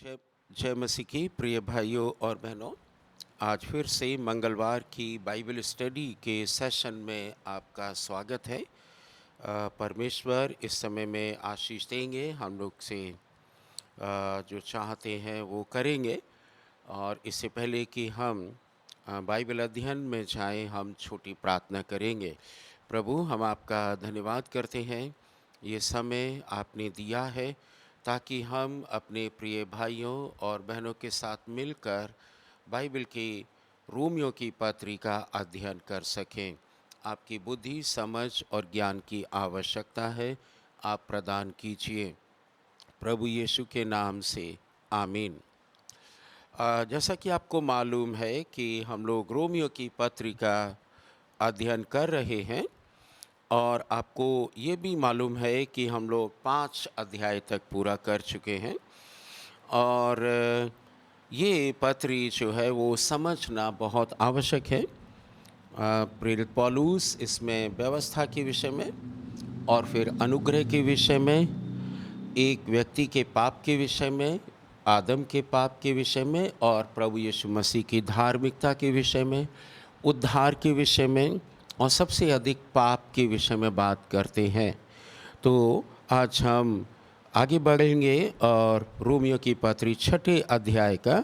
जय जय मसीह की प्रिय भाइयों और बहनों। आज फिर से मंगलवार की बाइबल स्टडी के सेशन में आपका स्वागत है। परमेश्वर इस समय में आशीष देंगे, हम लोग से जो चाहते हैं वो करेंगे। और इससे पहले कि हम बाइबल अध्ययन में जाएं, हम छोटी प्रार्थना करेंगे। प्रभु, हम आपका धन्यवाद करते हैं, ये समय आपने दिया है ताकि हम अपने प्रिय भाइयों और बहनों के साथ मिलकर बाइबल की रोमियो की पत्री का अध्ययन कर सकें। आपकी बुद्धि, समझ और ज्ञान की आवश्यकता है, आप प्रदान कीजिए प्रभु यीशु के नाम से, आमीन। जैसा कि आपको मालूम है कि हम लोग रोमियो की पत्री का अध्ययन कर रहे हैं और आपको ये भी मालूम है कि हम लोग 5 अध्याय तक पूरा कर चुके हैं। और ये पत्री जो है वो समझना बहुत आवश्यक है। प्रेरित पौलुस इसमें व्यवस्था के विषय में और फिर अनुग्रह के विषय में, एक व्यक्ति के पाप के विषय में, आदम के पाप के विषय में और प्रभु यीशु मसीह की धार्मिकता के विषय में, उद्धार के विषय में और सबसे अधिक पाप के विषय में बात करते हैं। तो आज हम आगे बढ़ेंगे और रोमियो की पत्री 6 अध्याय का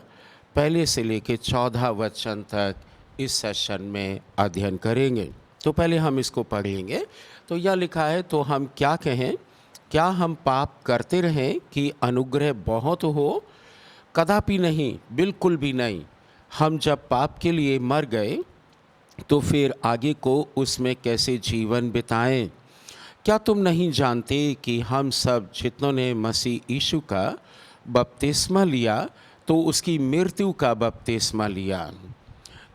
पहले से लेकर 14 वचन तक इस सेशन में अध्ययन करेंगे। तो पहले हम इसको पढ़ेंगे। तो यह लिखा है, तो हम क्या कहें? क्या हम पाप करते रहें कि अनुग्रह बहुत हो? कदापि नहीं, बिल्कुल भी नहीं। हम जब पाप के लिए मर गए तो फिर आगे को उसमें कैसे जीवन बिताएं? क्या तुम नहीं जानते कि हम सब जितनों ने मसीह यीशु का बपतिस्मा लिया तो उसकी मृत्यु का बपतिस्मा लिया।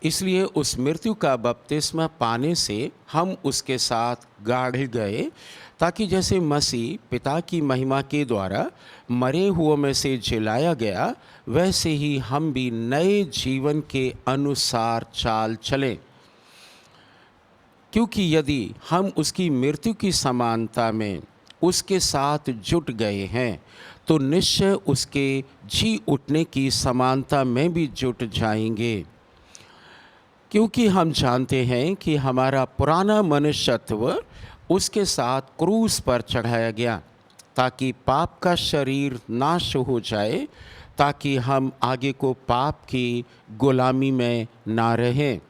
इसलिए उस मृत्यु का बपतिस्मा पाने से हम उसके साथ गाढ़े गए, ताकि जैसे मसीह पिता की महिमा के द्वारा मरे हुओं में से जिलाया गया, वैसे ही हम भी नए जीवन के अनुसार चाल चलें। क्योंकि यदि हम उसकी मृत्यु की समानता में उसके साथ जुट गए हैं तो निश्चय उसके जी उठने की समानता में भी जुट जाएंगे। क्योंकि हम जानते हैं कि हमारा पुराना मनुष्यत्व उसके साथ क्रूस पर चढ़ाया गया, ताकि पाप का शरीर नाश हो जाए, ताकि हम आगे को पाप की गुलामी में ना रहें।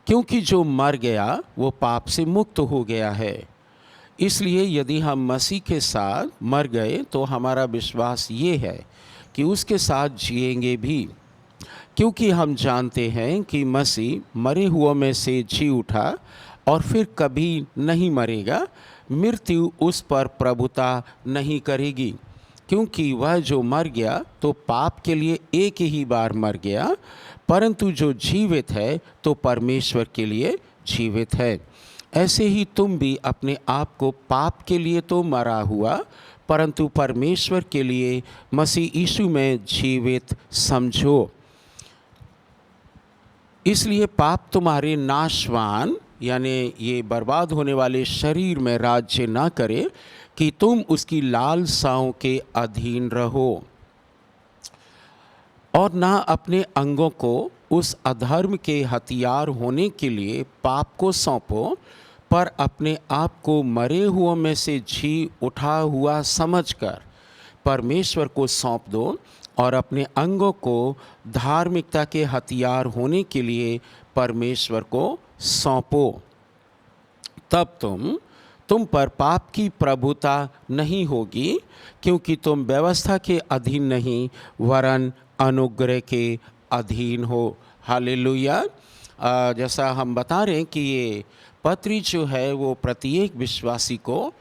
क्योंकि जो मर गया वो पाप से मुक्त हो गया है। इसलिए यदि हम मसीह के साथ मर गए तो हमारा विश्वास ये है कि उसके साथ जिएंगे भी। क्योंकि हम जानते हैं कि मसीह मरे हुओं में से जी उठा और फिर कभी नहीं मरेगा, मृत्यु उस पर प्रभुता नहीं करेगी। क्योंकि वह जो मर गया तो पाप के लिए एक ही बार मर गया, परंतु जो जीवित है तो परमेश्वर के लिए जीवित है। ऐसे ही तुम भी अपने आप को पाप के लिए तो मरा हुआ, परंतु परमेश्वर के लिए मसीह यीशु में जीवित समझो। इसलिए पाप तुम्हारे नाशवान यानी ये बर्बाद होने वाले शरीर में राज्य ना करे कि तुम उसकी लालसाओं के अधीन रहो, और ना अपने अंगों को उस अधर्म के हथियार होने के लिए पाप को सौंपो, पर अपने आप को मरे हुओं में से जी उठा हुआ समझकर परमेश्वर को सौंप दो, और अपने अंगों को धार्मिकता के हथियार होने के लिए परमेश्वर को सौंपो। तब तुम पर पाप की प्रभुता नहीं होगी, क्योंकि तुम व्यवस्था के अधीन नहीं वरन अनुग्रह के अधीन हो। हालेलुया। जैसा हम बता रहे हैं कि ये पत्री जो है वो प्रत्येक विश्वासी को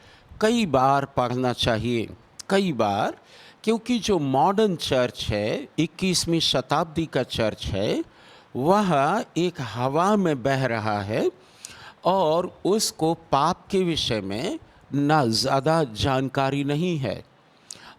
कई बार पढ़ना चाहिए, कई बार। क्योंकि जो मॉडर्न चर्च है, 21वीं शताब्दी का चर्च है, वह एक हवा में बह रहा है और उसको पाप के विषय में ना ज़्यादा जानकारी नहीं है।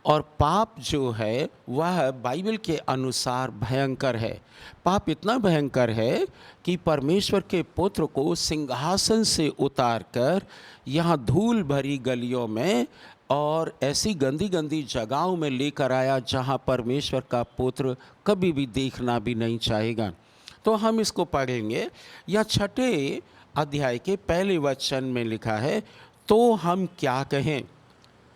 और पाप जो है वह बाइबल के अनुसार भयंकर है। पाप इतना भयंकर है कि परमेश्वर के पुत्र को सिंहासन से उतारकर यहाँ धूल भरी गलियों में और ऐसी गंदी गंदी जगहों में लेकर आया जहाँ परमेश्वर का पुत्र कभी भी देखना भी नहीं चाहेगा। तो हम इसको पढ़ेंगे। या 6 अध्याय के पहले वचन में लिखा है, तो हम क्या कहें?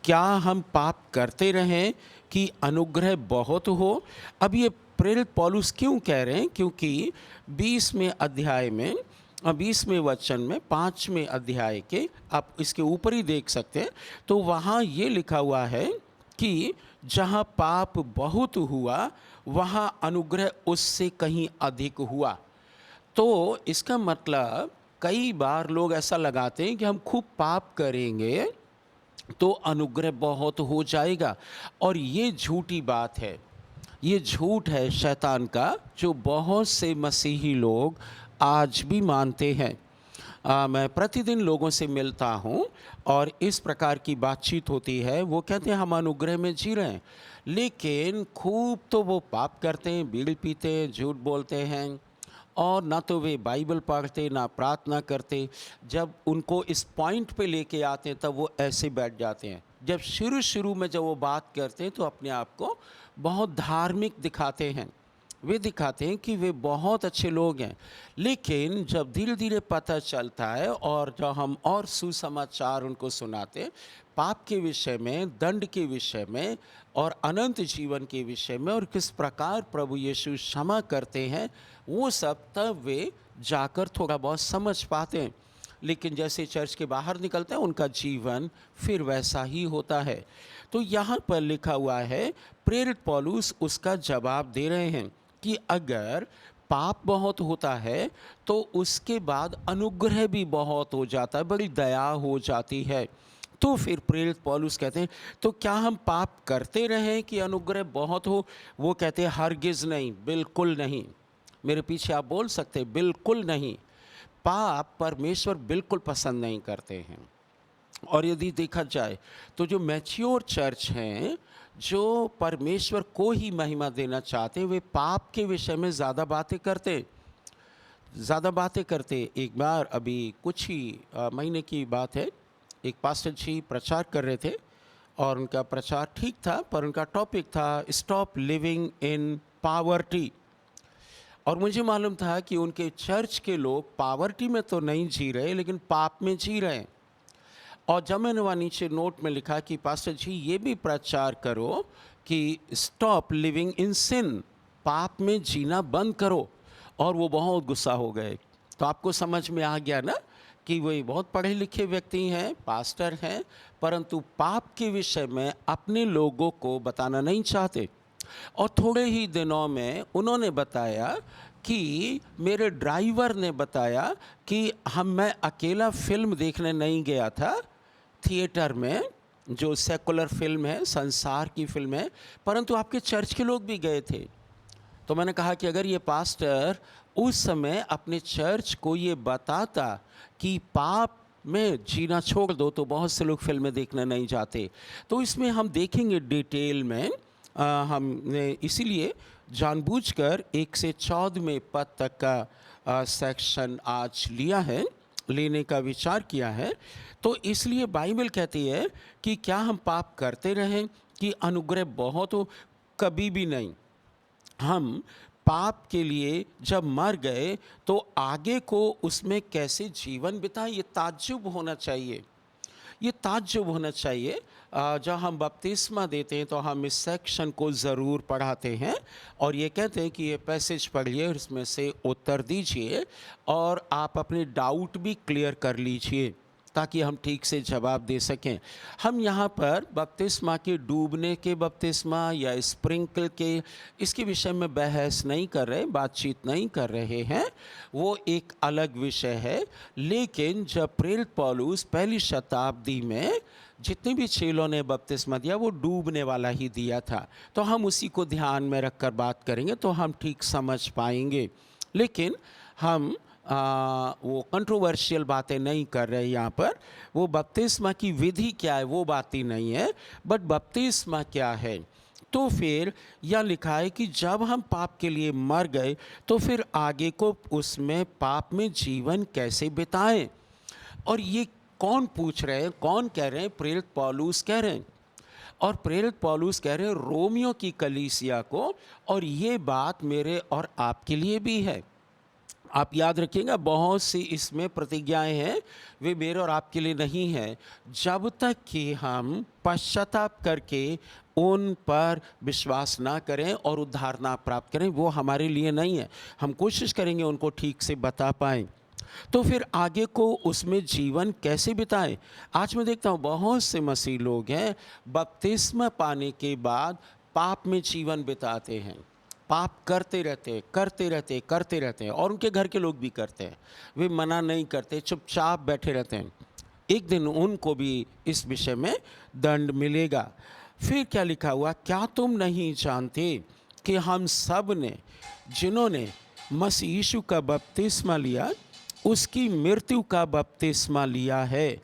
क्या हम पाप करते रहें कि अनुग्रह बहुत हो? अब ये प्रेरित पौलुस क्यों कह रहे हैं? क्योंकि 20वें अध्याय में 20वें वचन में 5वें अध्याय के आप इसके ऊपर ही देख सकते हैं, तो वहाँ ये लिखा हुआ है कि जहाँ पाप बहुत हुआ वहाँ अनुग्रह उससे कहीं अधिक हुआ। तो इसका मतलब कई बार लोग ऐसा लगाते हैं कि हम खूब पाप करेंगे तो अनुग्रह बहुत हो जाएगा, और ये झूठी बात है। ये झूठ है शैतान का, जो बहुत से मसीही लोग आज भी मानते हैं। मैं प्रतिदिन लोगों से मिलता हूँ और इस प्रकार की बातचीत होती है। वो कहते हैं हम अनुग्रह में जी रहे हैं, लेकिन खूब तो वो पाप करते हैं, बीड़ी पीते हैं, झूठ बोलते हैं, और ना तो वे बाइबल पढ़ते ना प्रार्थना करते। जब उनको इस पॉइंट पे लेके आते हैं तब वो ऐसे बैठ जाते हैं। जब शुरू शुरू में जब वो बात करते हैं तो अपने आप को बहुत धार्मिक दिखाते हैं, वे दिखाते हैं कि वे बहुत अच्छे लोग हैं। लेकिन जब धीरे धीरे पता चलता है और जब हम और सुसमाचार उनको सुनाते हैं पाप के विषय में, दंड के विषय में और अनंत जीवन के विषय में, और किस प्रकार प्रभु यीशु क्षमा करते हैं, वो सब तब वे जाकर थोड़ा बहुत समझ पाते हैं। लेकिन जैसे चर्च के बाहर निकलते हैं उनका जीवन फिर वैसा ही होता है। तो यहाँ पर लिखा हुआ है, प्रेरित पौलुस उसका जवाब दे रहे हैं कि अगर पाप बहुत होता है तो उसके बाद अनुग्रह भी बहुत हो जाता है, बड़ी दया हो जाती है। तो फिर प्रेरित पौलुस कहते हैं, तो क्या हम पाप करते रहें कि अनुग्रह बहुत हो? वो कहते हैं हरगिज़ नहीं, बिल्कुल नहीं। मेरे पीछे आप बोल सकते हैं, बिल्कुल नहीं। पाप परमेश्वर बिल्कुल पसंद नहीं करते हैं। और यदि देखा जाए तो जो मैच्योर चर्च हैं, जो परमेश्वर को ही महिमा देना चाहते हैं, वे पाप के विषय में ज़्यादा बातें करते। एक बार अभी कुछ ही महीने की बात है, एक पास्टर जी प्रचार कर रहे थे और उनका प्रचार ठीक था, पर उनका टॉपिक था स्टॉप लिविंग इन पावर्टी। और मुझे मालूम था कि उनके चर्च के लोग पावर्टी में तो नहीं जी रहे, लेकिन पाप में जी रहे हैं। और जब मैंने वहाँ नीचे नोट में लिखा कि पास्टर जी ये भी प्रचार करो कि स्टॉप लिविंग इन सिन, पाप में जीना बंद करो, और वो बहुत गुस्सा हो गए। तो आपको समझ में आ गया ना कि वे बहुत पढ़े लिखे व्यक्ति हैं, पास्टर हैं, परंतु पाप के विषय में अपने लोगों को बताना नहीं चाहते। और थोड़े ही दिनों में उन्होंने बताया कि मेरे ड्राइवर ने बताया कि मैं अकेला फिल्म देखने नहीं गया था थिएटर में, जो सेकुलर फिल्म है, संसार की फिल्म है, परंतु आपके चर्च के लोग भी गए थे। तो मैंने कहा कि अगर ये पास्टर उस समय अपने चर्च को ये बताता कि पाप में जीना छोड़ दो, तो बहुत से लोग फिल्में देखने नहीं जाते। तो इसमें हम देखेंगे डिटेल में। हमने इसीलिए जानबूझकर 1 से 14वें पद तक का सेक्शन आज लेने का विचार किया है। तो इसलिए बाइबल कहती है कि क्या हम पाप करते रहें कि अनुग्रह बहुत हो? कभी भी नहीं। हम पाप के लिए जब मर गए तो आगे को उसमें कैसे जीवन बिताएं, ये ताज्जुब होना चाहिए। ये ताज्जुब होना चाहिए। जब हम बपतिस्मा देते हैं तो हम इस सेक्शन को ज़रूर पढ़ाते हैं और ये कहते हैं कि ये पैसेज पढ़िए और इसमें से उत्तर दीजिए और आप अपने डाउट भी क्लियर कर लीजिए ताकि हम ठीक से जवाब दे सकें। हम यहाँ पर बपतिस्मा के डूबने के बपतिस्मा या स्प्रिंकल के इसके विषय में बहस नहीं कर रहे, बातचीत नहीं कर रहे हैं, वो एक अलग विषय है। लेकिन जब प्रेरित पौलुस पहली शताब्दी में जितने भी चेलों ने बपतिस्मा दिया वो डूबने वाला ही दिया था, तो हम उसी को ध्यान में रखकर बात करेंगे तो हम ठीक समझ पाएंगे। लेकिन हम वो कंट्रोवर्शियल बातें नहीं कर रहे यहाँ पर। वो बपतिस्मा की विधि क्या है वो बात ही नहीं है, बट बपतिस्मा क्या है। तो फिर यह लिखा है कि जब हम पाप के लिए मर गए तो फिर आगे को उसमें पाप में जीवन कैसे बिताएं। और ये कौन पूछ रहे हैं, कौन कह रहे हैं? प्रेरित पौलुस कह रहे हैं। और प्रेरित पौलुस कह रहे हैं रोमियो की कलीसिया को, और ये बात मेरे और आपके लिए भी है। आप याद रखिएगा, बहुत सी इसमें प्रतिज्ञाएं हैं, वे मेरे और आपके लिए नहीं है। जब तक कि हम पश्चाताप करके उन पर विश्वास ना करें और उद्धार ना प्राप्त करें, वो हमारे लिए नहीं है। हम कोशिश करेंगे उनको ठीक से बता पाएं, तो फिर आगे को उसमें जीवन कैसे बिताएं? आज मैं देखता हूँ बहुत से मसीह लोग हैं, बपतिस्मा पाने के बाद पाप में जीवन बिताते हैं, पाप करते रहते करते रहते करते रहते हैं, और उनके घर के लोग भी करते हैं। वे मना नहीं करते, चुपचाप बैठे रहते हैं। एक दिन उनको भी इस विषय में दंड मिलेगा। फिर क्या लिखा हुआ, क्या तुम नहीं जानते कि हम सब ने, जिन्होंने मसीह यीशु का बपतिस्मा लिया, उसकी मृत्यु का बपतिस्मा लिया है।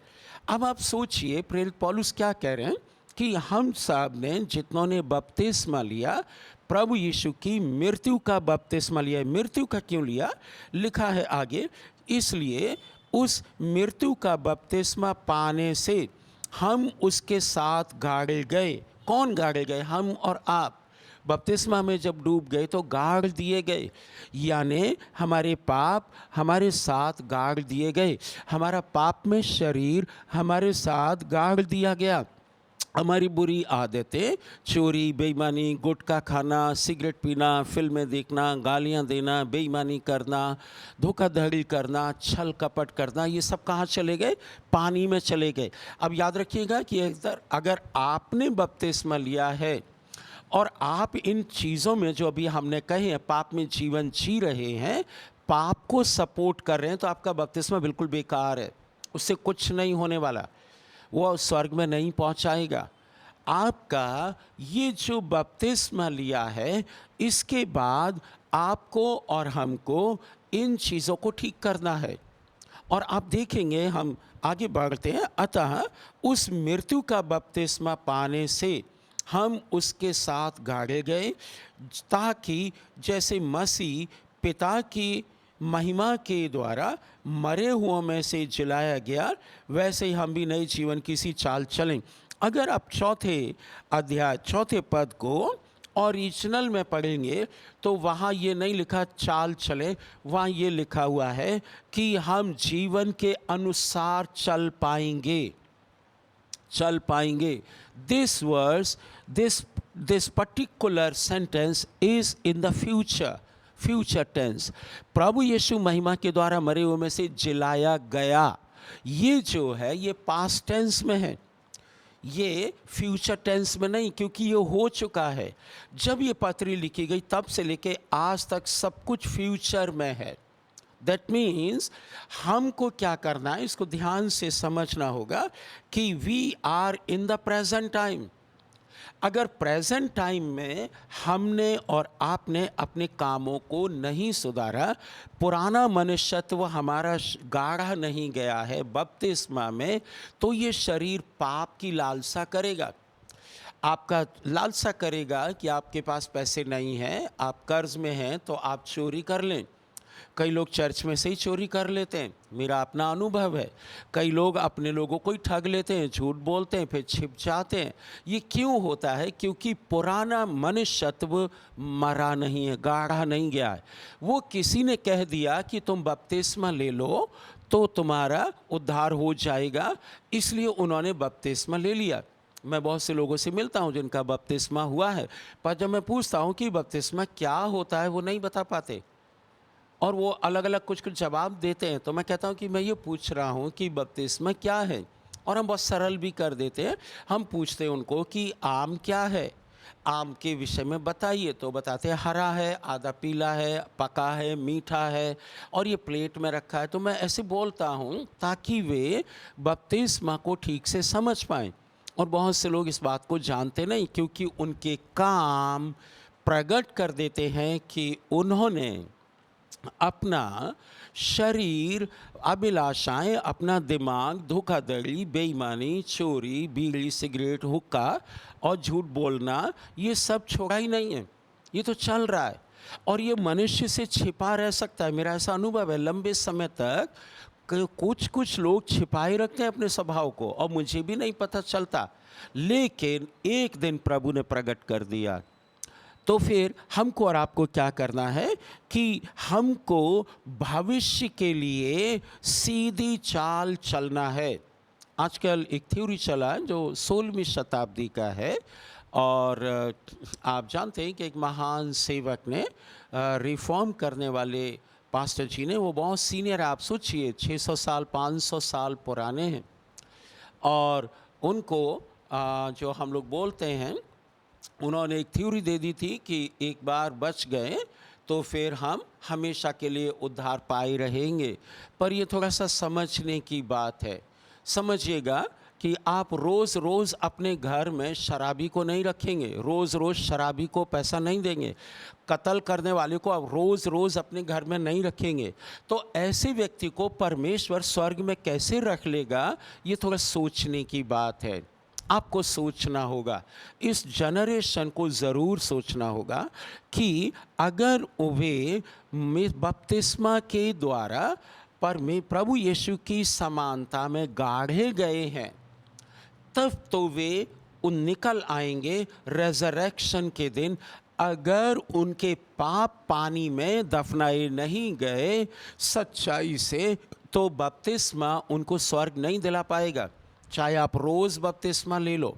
अब आप सोचिए प्रेरित पौलुस क्या कह रहे हैं कि हम सब ने, जितनों ने बपतिस्मा लिया, प्रभु यीशु की मृत्यु का बपतिस्मा लिया है। मृत्यु का क्यों लिया? लिखा है आगे, इसलिए उस मृत्यु का बपतिस्मा पाने से हम उसके साथ गाड़े गए। कौन गाड़े गए? हम और आप। बपतिस्मा में जब डूब गए तो गाड़ दिए गए, यानी हमारे पाप हमारे साथ गाड़ दिए गए। हमारा पाप में शरीर हमारे साथ गाड़ दिया गया। हमारी बुरी आदतें, चोरी, बेईमानी, गुटखा खाना, सिगरेट पीना, फिल्में देखना, गालियां देना, बेईमानी करना, धोखाधड़ी करना, छल कपट करना, ये सब कहाँ चले गए? पानी में चले गए। अब याद रखिएगा कि अगर आपने बपतिस्मा लिया है और आप इन चीज़ों में जो अभी हमने कहे हैं, पाप में जीवन जी रहे हैं, पाप को सपोर्ट कर रहे हैं, तो आपका बपतिस्मा बिल्कुल बेकार है। उससे कुछ नहीं होने वाला, वो स्वर्ग में नहीं पहुंचाएगा। आपका ये जो बपतिस्मा लिया है, इसके बाद आपको और हमको इन चीज़ों को ठीक करना है। और आप देखेंगे, हम आगे बढ़ते हैं, अतः उस मृत्यु का बपतिस्मा पाने से हम उसके साथ गाड़े गए, ताकि जैसे मसीह पिता की महिमा के द्वारा मरे हुओं में से जिलाया गया, वैसे ही हम भी नए जीवन की सी चाल चलें। अगर आप चौथे अध्याय चौथे पद को ओरिजिनल में पढ़ेंगे तो वहाँ ये नहीं लिखा चाल चले, वहाँ ये लिखा हुआ है कि हम जीवन के अनुसार चल पाएंगे, चल पाएंगे। This verse, this particular sentence is in the future tense. प्रभु यीशु महिमा के द्वारा मरे हुए में से जिलाया गया, ये जो है ये पास्ट टेंस में है, ये फ्यूचर टेंस में नहीं, क्योंकि ये हो चुका है। जब ये पत्री लिखी गई तब से लेके आज तक सब कुछ फ्यूचर में है। दैट मीन्स हमको क्या करना है, इसको ध्यान से समझना होगा कि we are in the present time. अगर प्रेजेंट टाइम में हमने और आपने अपने कामों को नहीं सुधारा, पुराना मनुष्यत्व हमारा गाढ़ा नहीं गया है बपतिस्मा में, तो ये शरीर पाप की लालसा करेगा। आपका लालसा करेगा कि आपके पास पैसे नहीं हैं, आप कर्ज में हैं, तो आप चोरी कर लें। कई लोग चर्च में से ही चोरी कर लेते हैं, मेरा अपना अनुभव है। कई लोग अपने लोगों को ही ठग लेते हैं, झूठ बोलते हैं, फिर छिप जाते हैं। ये क्यों होता है? क्योंकि पुराना मनुष्यत्व मरा नहीं है, गाढ़ा नहीं गया है। वो किसी ने कह दिया कि तुम बपतिस्मा ले लो तो तुम्हारा उद्धार हो जाएगा, इसलिए उन्होंने बपतिस्मा ले लिया। मैं बहुत से लोगों से मिलता हूँ जिनका बपतिस्मा हुआ है, पर जब मैं पूछता हूँ कि बपतिस्मा क्या होता है, वो नहीं बता पाते, और वो अलग अलग कुछ कुछ जवाब देते हैं। तो मैं कहता हूँ कि मैं ये पूछ रहा हूँ कि बपतिस्मा क्या है, और हम बहुत सरल भी कर देते हैं। हम पूछते हैं उनको कि आम क्या है, आम के विषय में बताइए, तो बताते हैं हरा है, आधा पीला है, पका है, मीठा है, और ये प्लेट में रखा है। तो मैं ऐसे बोलता हूँ ताकि वे बपतिस्मा को ठीक से समझ पाएँ। और बहुत से लोग इस बात को जानते नहीं, क्योंकि उनके काम प्रकट कर देते हैं कि उन्होंने अपना शरीर, अभिलाषाएं, अपना दिमाग धोखाधड़ी, बेईमानी, चोरी, बीड़ी, सिगरेट, हुक्का और झूठ बोलना, ये सब छोड़ा ही नहीं है। ये तो चल रहा है, और ये मनुष्य से छिपा रह सकता है। मेरा ऐसा अनुभव है, लंबे समय तक कुछ कुछ लोग छिपाए रखते हैं अपने स्वभाव को और मुझे भी नहीं पता चलता, लेकिन एक दिन प्रभु ने प्रकट कर दिया। तो फिर हमको और आपको क्या करना है कि हमको भविष्य के लिए सीधी चाल चलना है। आजकल एक थ्योरी चला है जो 16वीं शताब्दी का है, और आप जानते हैं कि एक महान सेवक ने रिफॉर्म करने वाले पास्टर जी ने, वो बहुत सीनियर है, आप सोचिए 600 साल 500 साल पुराने हैं, और उनको जो हम लोग बोलते हैं, उन्होंने एक थ्योरी दे दी थी कि एक बार बच गए तो फिर हम हमेशा के लिए उद्धार पाए रहेंगे। पर ये थोड़ा सा समझने की बात है। समझिएगा कि आप रोज़ रोज़ अपने घर में शराबी को नहीं रखेंगे, रोज़ रोज़ शराबी को पैसा नहीं देंगे, कत्ल करने वाले को आप रोज़ रोज़ अपने घर में नहीं रखेंगे। तो ऐसे व्यक्ति को परमेश्वर स्वर्ग में कैसे रख लेगा, ये थोड़ा सोचने की बात है। आपको सोचना होगा, इस जनरेशन को ज़रूर सोचना होगा कि अगर वे बपतिस्मा के द्वारा प्रभु यीशु की समानता में गाढ़े गए हैं, तब तो वे निकल आएंगे रेजरेक्शन के दिन। अगर उनके पाप पानी में दफनाए नहीं गए सच्चाई से, तो बपतिस्मा उनको स्वर्ग नहीं दिला पाएगा, चाहे आप रोज़ बपतिस्मा ले लो।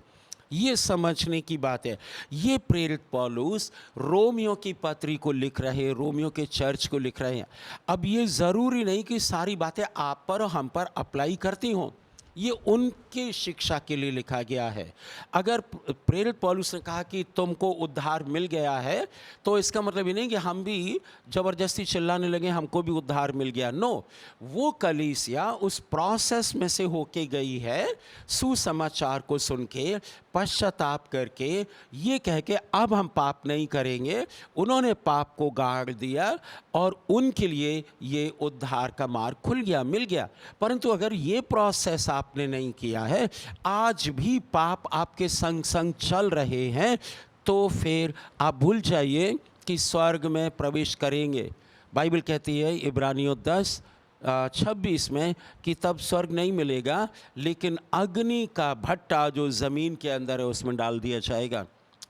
ये समझने की बात है। ये प्रेरित पौलुस रोमियो की पत्री को लिख रहे हैं, रोमियो के चर्च को लिख रहे हैं। अब ये ज़रूरी नहीं कि सारी बातें आप पर और हम पर अप्लाई करती हों, ये उनके शिक्षा के लिए लिखा गया है। अगर प्रेरित पौलुस ने कहा कि तुमको उद्धार मिल गया है, तो इसका मतलब ये नहीं कि हम भी ज़बरदस्ती चिल्लाने लगे हमको भी उद्धार मिल गया। नो, वो कलीसिया उस प्रोसेस में से होके गई है, सुसमाचार को सुन के पश्चाताप करके ये कह के अब हम पाप नहीं करेंगे। उन्होंने पाप को गाड़ दिया और उनके लिए ये उद्धार का मार्ग खुल गया, मिल गया। परंतु अगर ये प्रोसेस आपने नहीं किया है, आज भी पाप आपके संग संग चल रहे हैं, तो फिर आप भूल जाइए कि स्वर्ग में प्रवेश करेंगे। बाइबल कहती है इब्रानियों 10:26 में कि तब स्वर्ग नहीं मिलेगा, लेकिन अग्नि का भट्टा जो ज़मीन के अंदर है उसमें डाल दिया जाएगा।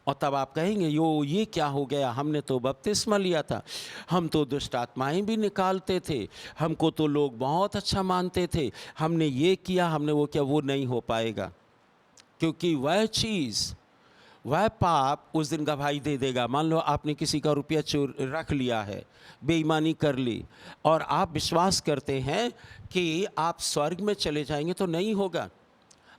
और तब आप कहेंगे ये क्या हो गया, हमने तो बपतिस्मा लिया था, हम तो दुष्ट आत्माएं भी निकालते थे, हमको तो लोग बहुत अच्छा मानते थे, हमने ये किया, हमने वो किया। वो नहीं हो पाएगा, क्योंकि वह चीज़, वह पाप उस दिन गवाही दे देगा। मान लो आपने किसी का रुपया चोर रख लिया है, बेईमानी कर ली, और आप विश्वास करते हैं कि आप स्वर्ग में चले जाएंगे, तो नहीं होगा।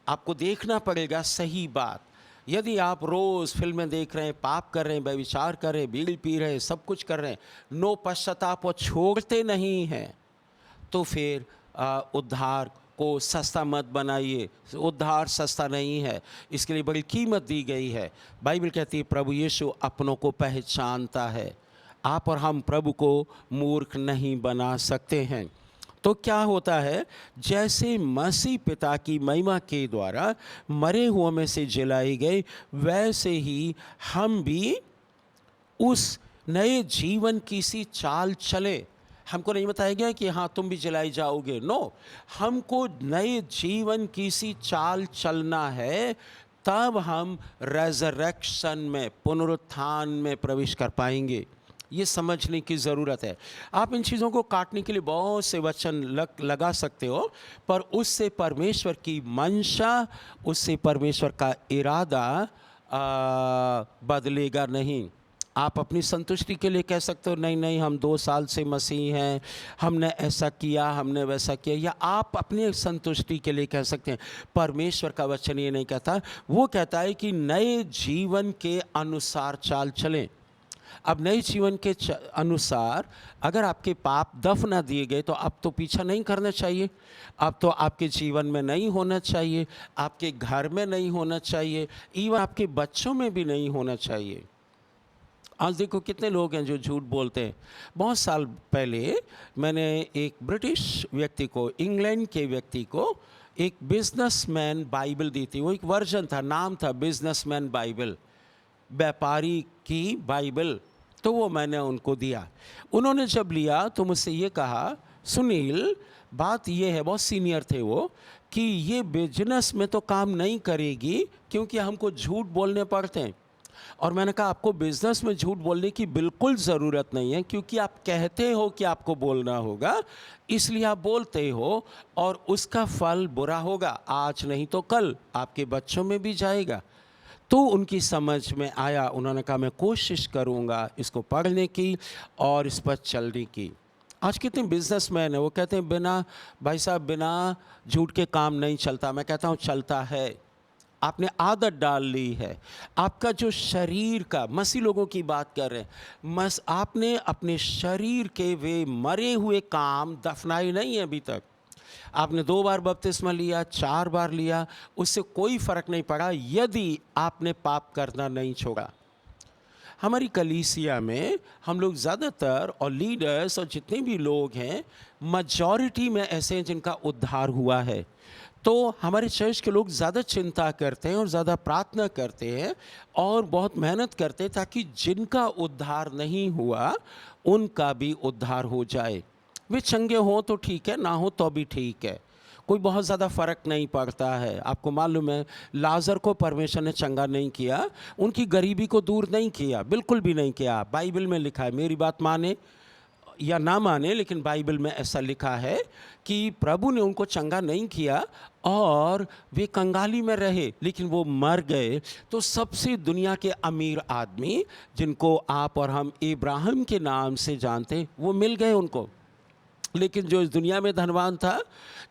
आपको देखना पड़ेगा सही बात। यदि आप रोज़ फिल्में देख रहे हैं, पाप कर रहे हैं, व्यभिचार कर रहे हैं, बीड़ी पी रहे हैं, सब कुछ कर रहे हैं, नो पश्चाताप और छोड़ते नहीं हैं, तो फिर उद्धार को सस्ता मत बनाइए। उद्धार सस्ता नहीं है, इसके लिए बड़ी कीमत दी गई है। बाइबल कहती है प्रभु यीशु अपनों को पहचानता है। आप और हम प्रभु को मूर्ख नहीं बना सकते हैं। तो क्या होता है, जैसे मसीह पिता की महिमा के द्वारा मरे हुओं में से जिलाए गए, वैसे ही हम भी उस नए जीवन की सी चाल चले। हमको नहीं बताया गया कि हाँ तुम भी जलाई जाओगे, नो, हमको नए जीवन की सी चाल चलना है, तब हम रेजरेक्शन में, पुनरुत्थान में प्रवेश कर पाएंगे। ये समझने की ज़रूरत है। आप इन चीज़ों को काटने के लिए बहुत से वचन लगा सकते हो, पर उससे परमेश्वर की मंशा, उससे परमेश्वर का इरादा बदलेगा नहीं। आप अपनी संतुष्टि के लिए कह सकते हो नहीं नहीं हम 2 साल से मसीह हैं, हमने ऐसा किया, हमने वैसा किया, या आप अपनी संतुष्टि के लिए कह सकते हैं। परमेश्वर का वचन ये नहीं कहता, वो कहता है कि नए जीवन के अनुसार चाल चलें। अब नए जीवन के अनुसार अगर आपके पाप दफना दिए गए, तो अब तो पीछा नहीं करना चाहिए, अब तो आपके जीवन में नहीं होना चाहिए, आपके घर में नहीं होना चाहिए, इवन आपके बच्चों में भी नहीं होना चाहिए। आज देखो कितने लोग हैं जो झूठ बोलते हैं। बहुत साल पहले मैंने एक ब्रिटिश व्यक्ति को, इंग्लैंड के व्यक्ति को, एक बिजनेसमैन बाइबल दी थी। वो एक वर्जन था, नाम था बिजनेसमैन बाइबल, व्यापारी की बाइबल। तो वो मैंने उनको दिया। उन्होंने जब लिया तो मुझसे ये कहा सुनील, बात ये है, बहुत सीनियर थे वो, कि ये बिजनेस में तो काम नहीं करेगी क्योंकि हमको झूठ बोलने पड़ते हैं। और मैंने कहा आपको बिजनेस में झूठ बोलने की बिल्कुल ज़रूरत नहीं है, क्योंकि आप कहते हो कि आपको बोलना होगा, इसलिए आप बोलते हो, और उसका फल बुरा होगा, आज नहीं तो कल आपके बच्चों में भी जाएगा। तो उनकी समझ में आया, उन्होंने कहा मैं कोशिश करूँगा इसको पढ़ने की और इस पर चलने की। आज कितने बिजनेसमैन हैं, वो कहते हैं बिना, भाई साहब बिना झूठ के काम नहीं चलता। मैं कहता हूँ चलता है, आपने आदत डाल ली है। आपका जो शरीर का, मसीह लोगों की बात कर रहे हैं, आपने अपने शरीर के वे मरे हुए काम दफनाए नहीं है अभी तक। आपने 2 बार बपतिस्मा लिया, 4 बार लिया, उससे कोई फर्क नहीं पड़ा यदि आपने पाप करना नहीं छोड़ा। हमारी कलीसिया में हम लोग ज़्यादातर, और लीडर्स और जितने भी लोग हैं, मेजॉरिटी में ऐसे हैं जिनका उद्धार हुआ है। तो हमारे चर्च के लोग ज़्यादा चिंता करते हैं और ज़्यादा प्रार्थना करते हैं और बहुत मेहनत करते हैं ताकि जिनका उद्धार नहीं हुआ उनका भी उद्धार हो जाए। वे चंगे हों तो ठीक है, ना हो तो भी ठीक है, कोई बहुत ज़्यादा फ़र्क नहीं पड़ता है। आपको मालूम है, लाजर को परमेश्वर ने चंगा नहीं किया, उनकी गरीबी को दूर नहीं किया, बिल्कुल भी नहीं किया। बाइबल में लिखा है, मेरी बात माने या ना माने, लेकिन बाइबल में ऐसा लिखा है कि प्रभु ने उनको चंगा नहीं किया और वे कंगाली में रहे, लेकिन वो मर गए। तो सबसे दुनिया के अमीर आदमी, जिनको आप और हम इब्राहिम के नाम से जानते, वो मिल गए उनको। लेकिन जो इस दुनिया में धनवान था,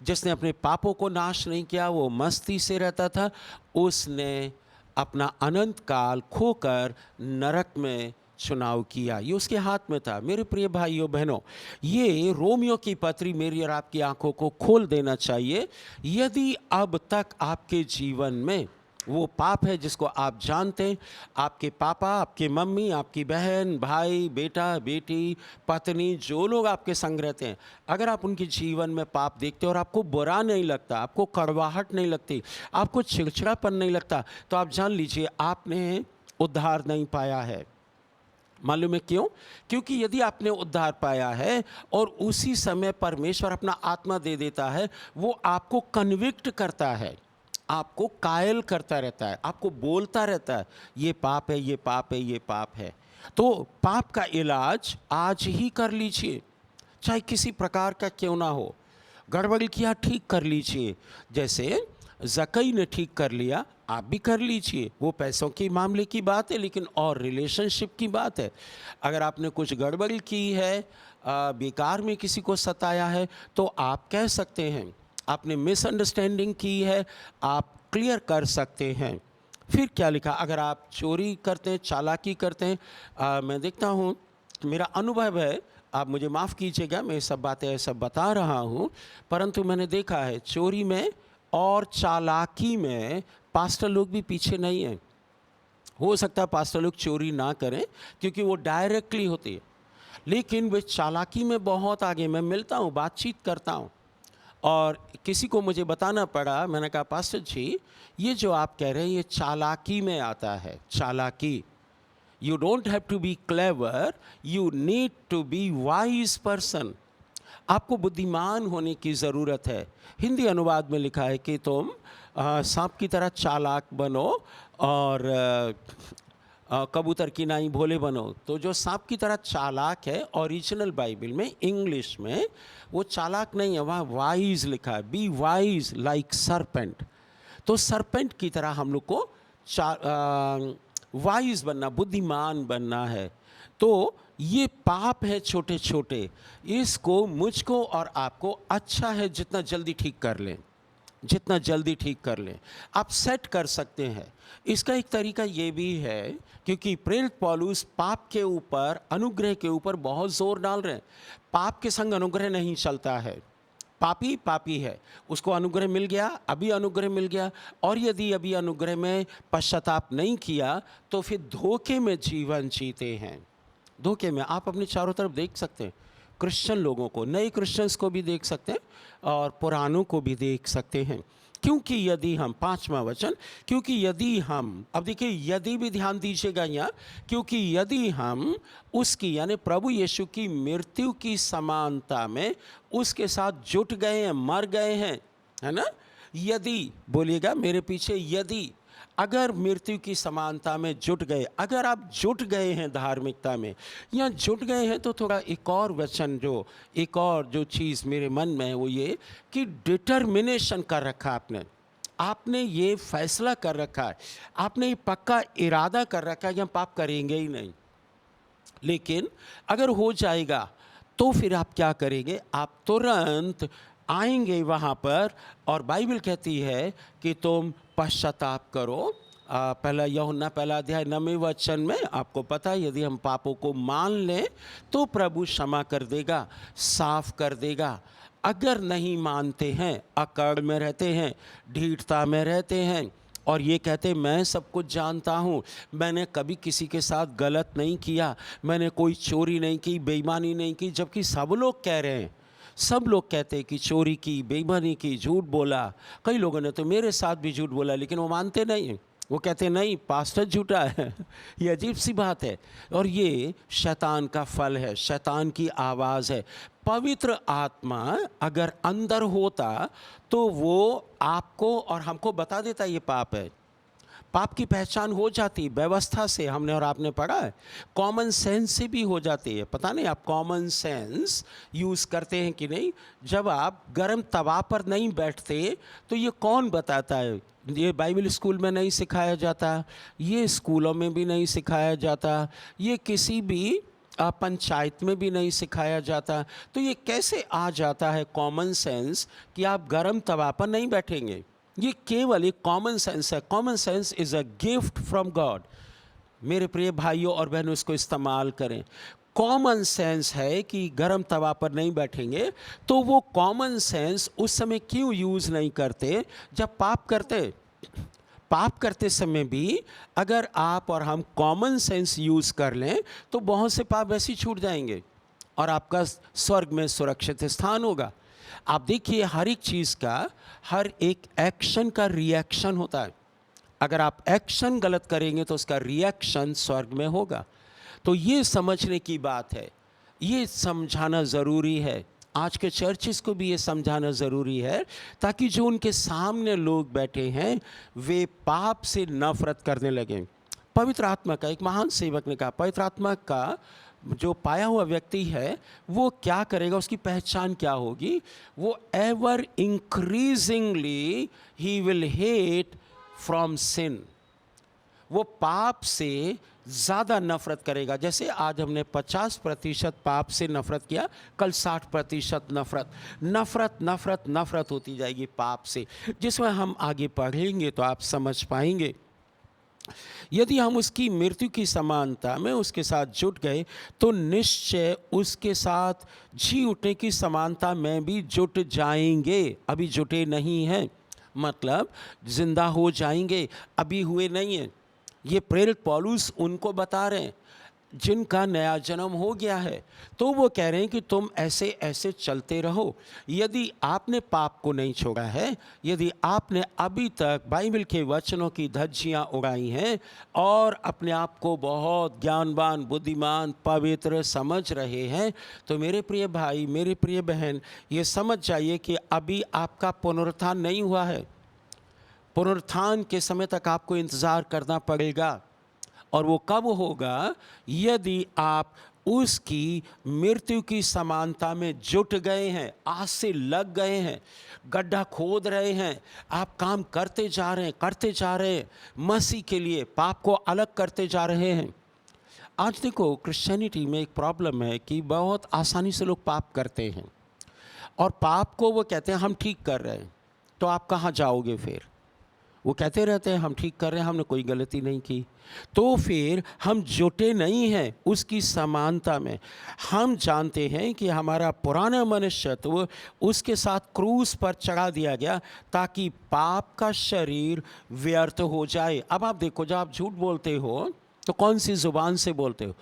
जिसने अपने पापों को नाश नहीं किया, वो मस्ती से रहता था, उसने अपना अनंत काल खोकर नरक में चुनाव किया। ये उसके हाथ में था। मेरे प्रिय भाइयों बहनों, ये रोमियो की पत्री मेरी और आपकी आंखों को खोल देना चाहिए। यदि अब तक आपके जीवन में वो पाप है जिसको आप जानते हैं, आपके पापा, आपके मम्मी, आपकी बहन, भाई, बेटा, बेटी, पत्नी, जो लोग आपके संग रहते हैं, अगर आप उनके जीवन में पाप देखते हो और आपको बुरा नहीं लगता, आपको कड़वाहट नहीं लगती, आपको चिड़चिड़ापन नहीं लगता, तो आप जान लीजिए आपने उद्धार नहीं पाया है। मालूम है क्यों? क्योंकि यदि आपने उद्धार पाया है और उसी समय परमेश्वर अपना आत्मा दे देता है, वो आपको कन्विक्ट करता है, आपको कायल करता रहता है, आपको बोलता रहता है ये पाप है, ये पाप है, ये पाप है। तो पाप का इलाज आज ही कर लीजिए, चाहे किसी प्रकार का क्यों ना हो। गड़बड़ी किया, ठीक कर लीजिए। जैसे ज़कई ने ठीक कर लिया, आप भी कर लीजिए। वो पैसों के मामले की बात है, लेकिन और रिलेशनशिप की बात है। अगर आपने कुछ गड़बड़ी की है, बेकार में किसी को सताया है, तो आप कह सकते हैं। आपने मिसअंडरस्टैंडिंग की है, आप क्लियर कर सकते हैं। फिर क्या लिखा? अगर आप चोरी करते हैं, चालाकी करते हैं, मैं देखता हूँ, मेरा अनुभव है, आप मुझे माफ़ कीजिएगा, मैं सब बातें सब बता रहा हूँ, परंतु मैंने देखा है चोरी में और चालाकी में पास्टर लोग भी पीछे नहीं हैं। हो सकता है पास्टर लोग चोरी ना करें क्योंकि वो डायरेक्टली होती है, लेकिन वे चालाकी में बहुत आगे। मैं मिलता हूँ, बातचीत करता हूँ, और किसी को मुझे बताना पड़ा। मैंने कहा पास्टर जी, ये जो आप कह रहे हैं ये चालाकी में आता है। चालाकी, you don't have to be clever, you need to be wise person. आपको बुद्धिमान होने की ज़रूरत है। हिंदी अनुवाद में लिखा है कि तुम सांप की तरह चालाक बनो और कबूतर की नाई भोले बनो। तो जो सांप की तरह चालाक है, ओरिजिनल बाइबल में, इंग्लिश में, वो चालाक नहीं है, वहाँ वाइज लिखा है, बी वाइज लाइक सरपेंट। तो सरपेंट की तरह हम लोग को वाइज बनना, बुद्धिमान बनना है। तो ये पाप है छोटे छोटे, इसको, मुझको और आपको अच्छा है जितना जल्दी ठीक कर लें, जितना जल्दी ठीक कर लें। आप सेट कर सकते हैं। इसका एक तरीका ये भी है, क्योंकि प्रेरित पौलुस पाप के ऊपर, अनुग्रह के ऊपर बहुत जोर डाल रहे हैं। पाप के संग अनुग्रह नहीं चलता है। पापी पापी है, उसको अनुग्रह मिल गया, अभी अनुग्रह मिल गया, और यदि अभी अनुग्रह में पश्चाताप नहीं किया तो फिर धोखे में जीवन जीते हैं। धोखे में आप अपने चारों तरफ देख सकते हैं, क्रिश्चियन लोगों को, नए क्रिश्चियंस को भी देख सकते हैं और पुरानों को भी देख सकते हैं। क्योंकि यदि हम, 5वां वचन, क्योंकि यदि हम, अब देखिए यदि भी ध्यान दीजिएगा यहाँ, क्योंकि यदि हम उसकी यानी प्रभु यीशु की मृत्यु की समानता में उसके साथ जुट गए हैं, मर गए हैं, है ना। यदि बोलिएगा मेरे पीछे, यदि, अगर मृत्यु की समानता में जुट गए, अगर आप जुट गए हैं धार्मिकता में या जुट गए हैं, तो थोड़ा एक और वचन, जो एक और जो चीज़ मेरे मन में है वो ये कि डिटर्मिनेशन कर रखा आपने ये फैसला कर रखा है, आपने ये पक्का इरादा कर रखा है कि हम पाप करेंगे ही नहीं। लेकिन अगर हो जाएगा तो फिर आप क्या करेंगे, आप तुरंत आएंगे वहाँ पर, और बाइबल कहती है कि तुम पश्चाताप करो। पहला यूहन्ना पहला अध्याय 9वें वचन में आपको पता है, यदि हम पापों को मान लें तो प्रभु क्षमा कर देगा, साफ कर देगा। अगर नहीं मानते हैं, अकड़ में रहते हैं, ढीठता में रहते हैं और ये कहते मैं सब कुछ जानता हूँ, मैंने कभी किसी के साथ गलत नहीं किया, मैंने कोई चोरी नहीं की, बेईमानी नहीं की, जबकि सब लोग कह रहे हैं, सब लोग कहते हैं कि चोरी की, बेईमानी की, झूठ बोला। कई लोगों ने तो मेरे साथ भी झूठ बोला, लेकिन वो मानते नहीं, वो कहते नहीं पास्टर झूठा है। ये अजीब सी बात है, और ये शैतान का फल है, शैतान की आवाज़ है। पवित्र आत्मा अगर अंदर होता तो वो आपको और हमको बता देता ये पाप है। पाप की पहचान हो जाती व्यवस्था से, हमने और आपने पढ़ा है, कॉमन सेंस से भी हो जाती है। पता नहीं आप कॉमन सेंस यूज़ करते हैं कि नहीं। जब आप गर्म तवा पर नहीं बैठते तो ये कौन बताता है, ये बाइबल स्कूल में नहीं सिखाया जाता, ये स्कूलों में भी नहीं सिखाया जाता, ये किसी भी पंचायत में भी नहीं सिखाया जाता। तो ये कैसे आ जाता है कॉमन सेंस कि आप गर्म तवा पर नहीं बैठेंगे। ये केवल एक कॉमन सेंस है। Common sense is a gift from God. मेरे प्रिय भाइयों और बहनों, इसको इस्तेमाल करें। कॉमन सेंस है कि गर्म तवा पर नहीं बैठेंगे, तो वो कॉमन सेंस उस समय क्यों यूज़ नहीं करते जब पाप करते। पाप करते समय भी अगर आप और हम कॉमन सेंस यूज़ कर लें तो बहुत से पाप वैसे ही छूट जाएंगे और आपका स्वर्ग में सुरक्षित स्थान होगा। आप देखिए, हर एक चीज़ का, हर एक एक्शन का रिएक्शन होता है। अगर आप एक्शन गलत करेंगे तो उसका रिएक्शन स्वर्ग में होगा। तो ये समझने की बात है, ये समझाना ज़रूरी है। आज के चर्चिस को भी ये समझाना ज़रूरी है, ताकि जो उनके सामने लोग बैठे हैं वे पाप से नफरत करने लगें। पवित्र आत्मा का, एक महान सेवक ने कहा, पवित्र आत्मा का जो पाया हुआ व्यक्ति है वो क्या करेगा, उसकी पहचान क्या होगी, वो ever increasingly he will hate from sin. वो पाप से ज़्यादा नफरत करेगा। जैसे आज हमने 50% पाप से नफरत किया, कल 60% नफरत नफरत नफरत नफरत होती जाएगी पाप से, जिसमें हम आगे पढ़ेंगे तो आप समझ पाएंगे। यदि हम उसकी मृत्यु की समानता में उसके साथ जुट गए तो निश्चय उसके साथ जी उठने की समानता में भी जुट जाएंगे। अभी जुटे नहीं हैं, मतलब जिंदा हो जाएंगे, अभी हुए नहीं हैं। ये प्रेरित पौलुस उनको बता रहे हैं जिनका नया जन्म हो गया है। तो वो कह रहे हैं कि तुम ऐसे ऐसे चलते रहो। यदि आपने पाप को नहीं छोड़ा है, यदि आपने अभी तक बाइबल के वचनों की धज्जियाँ उड़ाई हैं और अपने आप को बहुत ज्ञानवान, बुद्धिमान, पवित्र समझ रहे हैं, तो मेरे प्रिय भाई, मेरी प्रिय बहन, ये समझ जाइए कि अभी आपका पुनरुत्थान नहीं हुआ है। पुनरुत्थान के समय तक आपको इंतज़ार करना पड़ेगा। और वो कब होगा, यदि आप उसकी मृत्यु की समानता में जुट गए हैं, आज से लग गए हैं, गड्ढा खोद रहे हैं, आप काम करते जा रहे हैं मसीह के लिए, पाप को अलग करते जा रहे हैं। आज देखो, क्रिश्चियनिटी में एक प्रॉब्लम है कि बहुत आसानी से लोग पाप करते हैं और पाप को वो कहते हैं हम ठीक कर रहे हैं। तो आप कहाँ जाओगे फिर? वो कहते रहते हैं हम ठीक कर रहे हैं, हमने कोई गलती नहीं की। तो फिर हम जुटे नहीं हैं उसकी समानता में। हम जानते हैं कि हमारा पुराना मनुष्यत्व उसके साथ क्रूस पर चढ़ा दिया गया ताकि पाप का शरीर व्यर्थ हो जाए। अब आप देखो, जब आप झूठ बोलते हो तो कौन सी ज़ुबान से बोलते हो?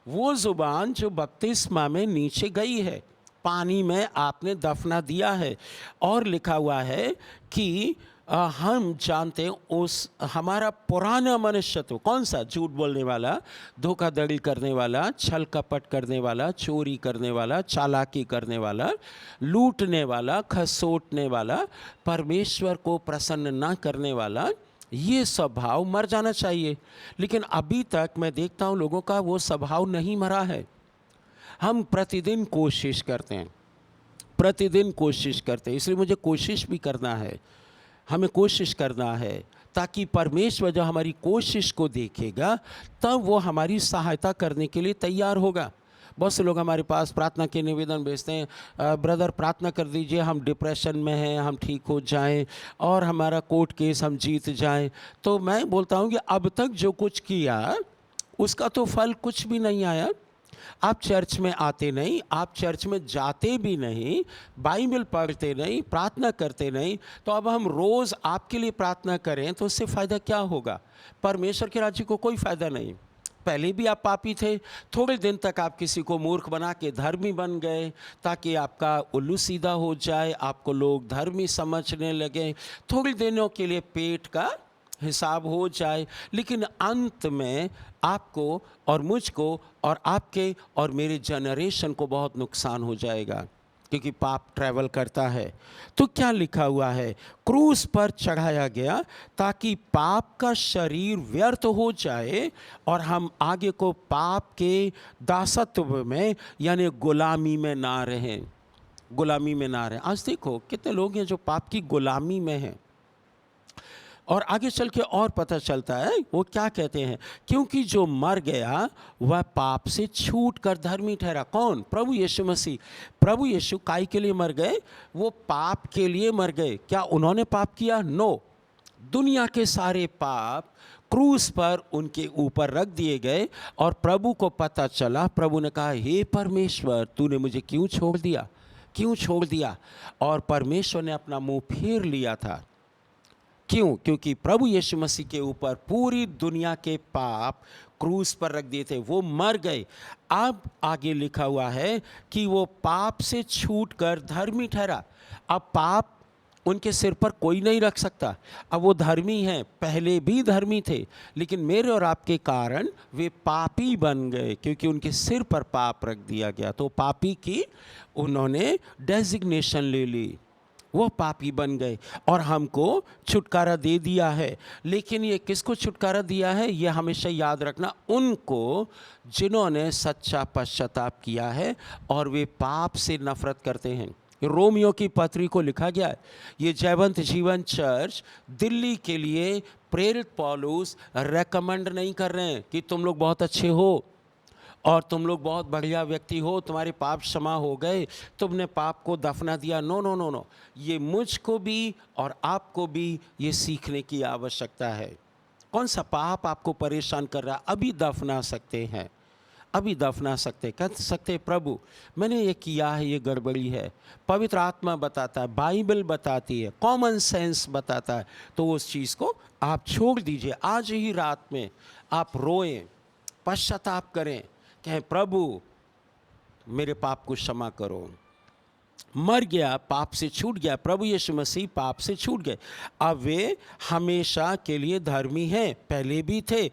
वो ज़ुबान जो बपतिस्मा में नीचे गई है, पानी में आपने दफना दिया है। और लिखा हुआ है कि हम जानते हैं उस हमारा पुराना मनुष्य तो कौन सा, झूठ बोलने वाला, धोखाधड़ी करने वाला, छल कपट करने वाला, चोरी करने वाला, चालाकी करने वाला, लूटने वाला, खसोटने वाला, परमेश्वर को प्रसन्न ना करने वाला, ये स्वभाव मर जाना चाहिए। लेकिन अभी तक मैं देखता हूँ लोगों का वो स्वभाव नहीं मरा है। हम प्रतिदिन कोशिश करते हैं, प्रतिदिन कोशिश करते हैं, इसलिए मुझे कोशिश भी करना है, हमें कोशिश करना है, ताकि परमेश्वर जो हमारी कोशिश को देखेगा तब वो हमारी सहायता करने के लिए तैयार होगा। बहुत से लोग हमारे पास प्रार्थना के निवेदन भेजते हैं, ब्रदर प्रार्थना कर दीजिए, हम डिप्रेशन में हैं, हम ठीक हो जाएं और हमारा कोर्ट केस हम जीत जाएं। तो मैं बोलता हूं कि अब तक जो कुछ किया उसका तो फल कुछ भी नहीं आया। आप चर्च में आते नहीं, आप चर्च में जाते भी नहीं, बाइबल पढ़ते नहीं, प्रार्थना करते नहीं, तो अब हम रोज़ आपके लिए प्रार्थना करें तो उससे फ़ायदा क्या होगा? परमेश्वर के राज्य को कोई फ़ायदा नहीं। पहले भी आप पापी थे, थोड़े दिन तक आप किसी को मूर्ख बना के धर्मी बन गए ताकि आपका उल्लू सीधा हो जाए, आपको लोग धर्मी समझने लगे, थोड़े दिनों के लिए पेट का हिसाब हो जाए, लेकिन अंत में आपको और मुझको और आपके और मेरे जनरेशन को बहुत नुकसान हो जाएगा, क्योंकि पाप ट्रैवल करता है। तो क्या लिखा हुआ है? क्रूस पर चढ़ाया गया ताकि पाप का शरीर व्यर्थ हो जाए और हम आगे को पाप के दासत्व में यानी गुलामी में ना रहें, गुलामी में ना रहें। आज देखो कितने लोग हैं जो पाप की गुलामी में हैं। और आगे चल के और पता चलता है वो क्या कहते हैं, क्योंकि जो मर गया वह पाप से छूट कर धर्मी ठहरा। कौन? प्रभु यीशु मसीह। प्रभु यीशु काय के लिए मर गए? वो पाप के लिए मर गए। क्या उन्होंने पाप किया? नो। दुनिया के सारे पाप क्रूस पर उनके ऊपर रख दिए गए और प्रभु को पता चला, प्रभु ने कहा, हे परमेश्वर, तूने मुझे क्यों छोड़ दिया, क्यों छोड़ दिया? और परमेश्वर ने अपना मुंह फेर लिया था। क्यों? क्योंकि प्रभु यीशु मसीह के ऊपर पूरी दुनिया के पाप क्रूस पर रख दिए थे, वो मर गए। अब आगे लिखा हुआ है कि वो पाप से छूटकर धर्मी ठहरा। अब पाप उनके सिर पर कोई नहीं रख सकता। अब वो धर्मी हैं, पहले भी धर्मी थे, लेकिन मेरे और आपके कारण वे पापी बन गए, क्योंकि उनके सिर पर पाप रख दिया गया। तो पापी की उन्होंने डेजिग्नेशन ले ली, वो पापी बन गए और हमको छुटकारा दे दिया है। लेकिन ये किसको छुटकारा दिया है? ये हमेशा याद रखना, उनको जिन्होंने सच्चा पश्चाताप किया है और वे पाप से नफरत करते हैं। रोमियो की पत्री को लिखा गया है। ये जयवंत जीवन चर्च दिल्ली के लिए प्रेरित पौलुस रेकमेंड नहीं कर रहे हैं कि तुम लोग बहुत अच्छे हो और तुम लोग बहुत बढ़िया व्यक्ति हो, तुम्हारे पाप क्षमा हो गए, तुमने पाप को दफना दिया। नो नो नो नो, ये मुझको भी और आपको भी ये सीखने की आवश्यकता है। कौन सा पाप आपको परेशान कर रहा है? अभी दफना सकते हैं, अभी दफना सकते, कह सकते प्रभु मैंने ये किया है, ये गड़बड़ी है। पवित्र आत्मा बताता है, बाइबल बताती है, कॉमन सेंस बताता है, तो उस चीज़ को आप छोड़ दीजिए। आज ही रात में आप रोएं, पश्चाताप करें, कहें प्रभु मेरे पाप को क्षमा करो। मर गया, पाप से छूट गया, प्रभु यीशु मसीह पाप से छूट गए, अब वे हमेशा के लिए धर्मी हैं, पहले भी थे।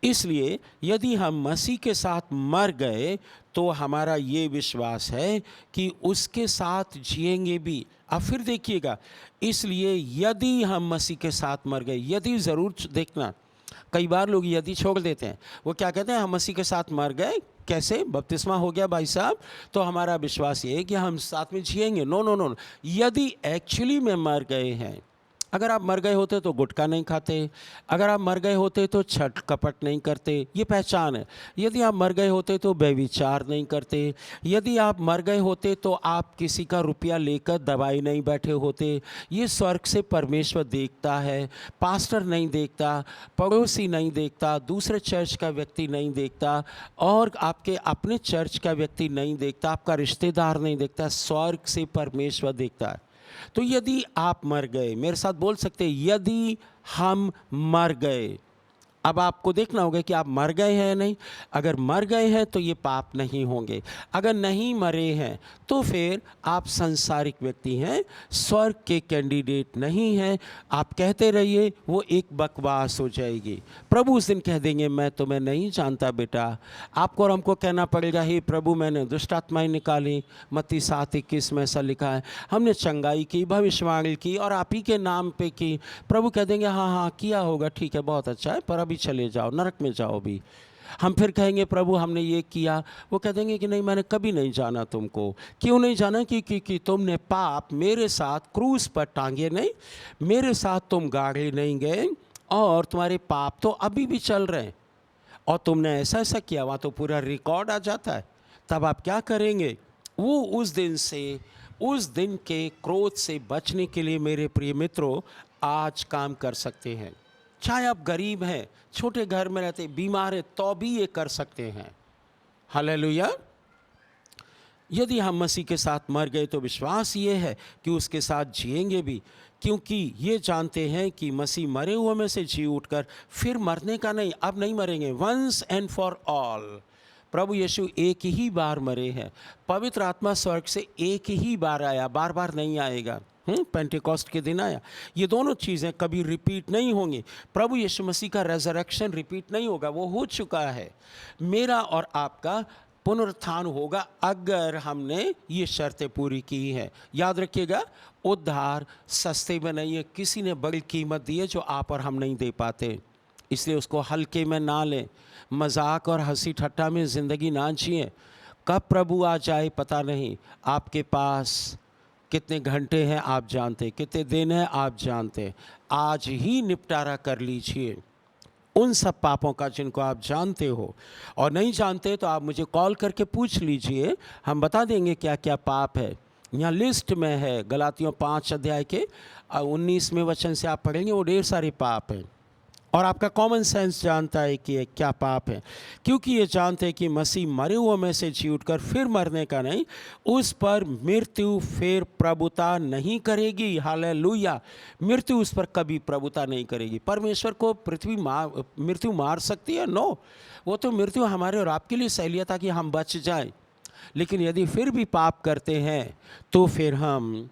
इसलिए यदि हम मसीह के साथ मर गए तो हमारा ये विश्वास है कि उसके साथ जिएंगे भी। अब फिर देखिएगा, इसलिए यदि हम मसीह के साथ मर गए, यदि ज़रूर देखना, कई बार लोग यदि छोड़ देते हैं। वो क्या कहते हैं? हम मसीह के साथ मर गए, कैसे? बपतिस्मा हो गया भाई साहब, तो हमारा विश्वास ये है कि हम साथ में जिएंगे। नो नो नो, यदि एक्चुअली में मर गए हैं, अगर आप मर गए होते तो गुटखा नहीं खाते, अगर आप मर गए होते तो छठ कपट नहीं करते, ये पहचान है। यदि आप मर गए होते तो व्यभिचार नहीं करते, यदि आप मर गए होते तो आप किसी का रुपया लेकर दवाई नहीं बैठे होते। ये स्वर्ग से परमेश्वर देखता है, पास्टर नहीं देखता, पड़ोसी नहीं देखता, दूसरे चर्च का व्यक्ति नहीं देखता, और आपके अपने चर्च का व्यक्ति नहीं देखता, आपका रिश्तेदार नहीं देखता, स्वर्ग से परमेश्वर देखता है। तो यदि आप मर गए, मेरे साथ बोल सकते हैं, यदि हम मर गए, अब आपको देखना होगा कि आप मर गए हैं या नहीं। अगर मर गए हैं तो ये पाप नहीं होंगे, अगर नहीं मरे हैं तो फिर आप संसारिक व्यक्ति हैं, स्वर्ग के कैंडिडेट नहीं हैं। आप कहते रहिए, वो एक बकवास हो जाएगी। प्रभु उस दिन कह देंगे, मैं तुम्हें नहीं जानता बेटा। आपको और हमको कहना पड़ेगा, हे प्रभु मैंने दुष्ट आत्माएं निकाली, मत्ती 7:21 में ऐसा लिखा है, हमने चंगाई की, भविष्यवाणी की और आप ही के नाम पे की। प्रभु कह देंगे, हाँ हाँ किया होगा, ठीक है, बहुत अच्छा है, पर अभी चले जाओ, नरक में जाओ भी। हम फिर कहेंगे, प्रभु हमने ये किया। वो कह देंगे कि नहीं, मैंने कभी नहीं जाना तुमको। क्यों नहीं जाना? क्योंकि तुमने पाप मेरे साथ क्रूस पर टांगे नहीं, मेरे साथ तुम गाड़े नहीं गए, और तुम्हारे पाप तो अभी भी चल रहे हैं, और तुमने ऐसा ऐसा किया, वहाँ तो पूरा रिकॉर्ड आ जाता है। तब आप क्या करेंगे? वो उस दिन से, उस दिन के क्रोध से बचने के लिए मेरे प्रिय मित्रों आज काम कर सकते हैं। चाहे आप गरीब हैं, छोटे घर में रहते, बीमार हैं, तो भी ये कर सकते हैं। हालेलुया। यदि हम मसीह के साथ मर गए तो विश्वास ये है कि उसके साथ जिएंगे भी, क्योंकि ये जानते हैं कि मसीह मरे हुए में से जी उठकर फिर मरने का नहीं, अब नहीं मरेंगे, वंस एंड फॉर ऑल। प्रभु यीशु एक ही बार मरे हैं, पवित्र आत्मा स्वर्ग से एक ही बार आया, बार बार नहीं आएगा। पेंटेकोस्ट के दिन आया। ये दोनों चीज़ें कभी रिपीट नहीं होंगी। प्रभु यीशु मसीह का रेजरेक्शन रिपीट नहीं होगा, वो हो चुका है। मेरा और आपका पुनरुत्थान होगा अगर हमने ये शर्तें पूरी की हैं। याद रखिएगा, उद्धार सस्ते में नहीं है, किसी ने बड़ी कीमत दी है जो आप और हम नहीं दे पाते, इसलिए उसको हल्के में ना लें, मजाक और हंसी ठट्टा में ज़िंदगी ना जिए। कब प्रभु आ जाए पता नहीं। आपके पास कितने घंटे हैं आप जानते, कितने दिन हैं आप जानते। आज ही निपटारा कर लीजिए उन सब पापों का जिनको आप जानते हो, और नहीं जानते तो आप मुझे कॉल करके पूछ लीजिए, हम बता देंगे क्या क्या पाप है। यहाँ लिस्ट में है, गलातियों 5 के 19वें वचन से आप पढ़ेंगे, वो ढेर सारे पाप हैं। और आपका कॉमन सेंस जानता है कि ये क्या पाप है, क्योंकि ये जानते हैं कि मसीह मरे हुए में से जी उठकर फिर मरने का नहीं, उस पर मृत्यु फिर प्रभुता नहीं करेगी। हालेलुया। मृत्यु उस पर कभी प्रभुता नहीं करेगी। परमेश्वर को मृत्यु मार सकती है? नो। वो तो मृत्यु हमारे और आपके लिए सहूलियत है कि हम बच जाएं। लेकिन यदि फिर भी पाप करते हैं तो फिर हम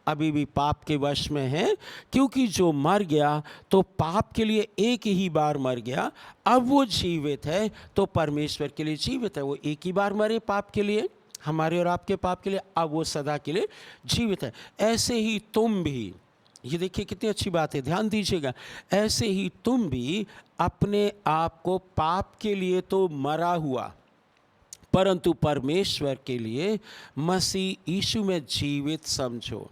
अभी भी पाप के वश में हैं, क्योंकि जो मर गया तो पाप के लिए एक ही बार मर गया, अब वो जीवित है तो परमेश्वर के लिए जीवित है। वो एक ही बार मरे पाप के लिए, हमारे और आपके पाप के लिए, अब वो सदा के लिए जीवित है। ऐसे ही तुम भी, ये देखिए कितनी अच्छी बात है, ध्यान दीजिएगा, ऐसे ही तुम भी अपने आप को पाप के लिए तो मरा हुआ, परंतु परमेश्वर के लिए मसीह यीशु में जीवित समझो।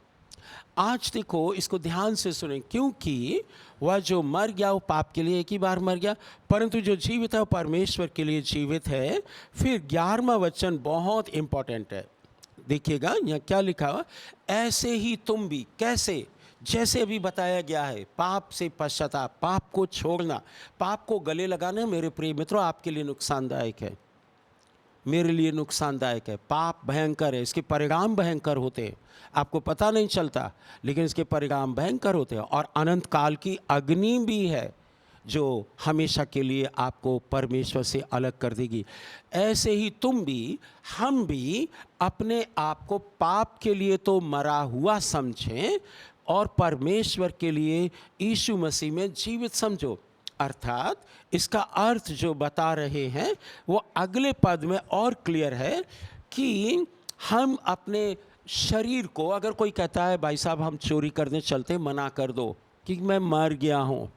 आज देखो, इसको ध्यान से सुने, क्योंकि वह जो मर गया वो पाप के लिए एक ही बार मर गया, परंतु जो जीवित है वो परमेश्वर के लिए जीवित है। फिर 11वां वचन बहुत इंपॉर्टेंट है, देखिएगा यहाँ क्या लिखा हुआ, ऐसे ही तुम भी। कैसे? जैसे अभी बताया गया है, पाप से पश्चाताप, पाप को छोड़ना, पाप को गले लगाना मेरे प्रिय मित्रों आपके लिए नुकसानदायक है, मेरे लिए नुकसानदायक है। पाप भयंकर है, इसके परिणाम भयंकर होते हैं, आपको पता नहीं चलता, लेकिन इसके परिणाम भयंकर होते हैं। और अनंत काल की अग्नि भी है जो हमेशा के लिए आपको परमेश्वर से अलग कर देगी। ऐसे ही तुम भी, हम भी अपने आप को पाप के लिए तो मरा हुआ समझें और परमेश्वर के लिए यीशु मसीह में जीवित समझो। अर्थात इसका अर्थ जो बता रहे हैं वो अगले पद में और क्लियर है कि हम अपने शरीर को, अगर कोई कहता है भाई साहब हम चोरी करने चलते, मना कर दो कि मैं मर गया हूँ।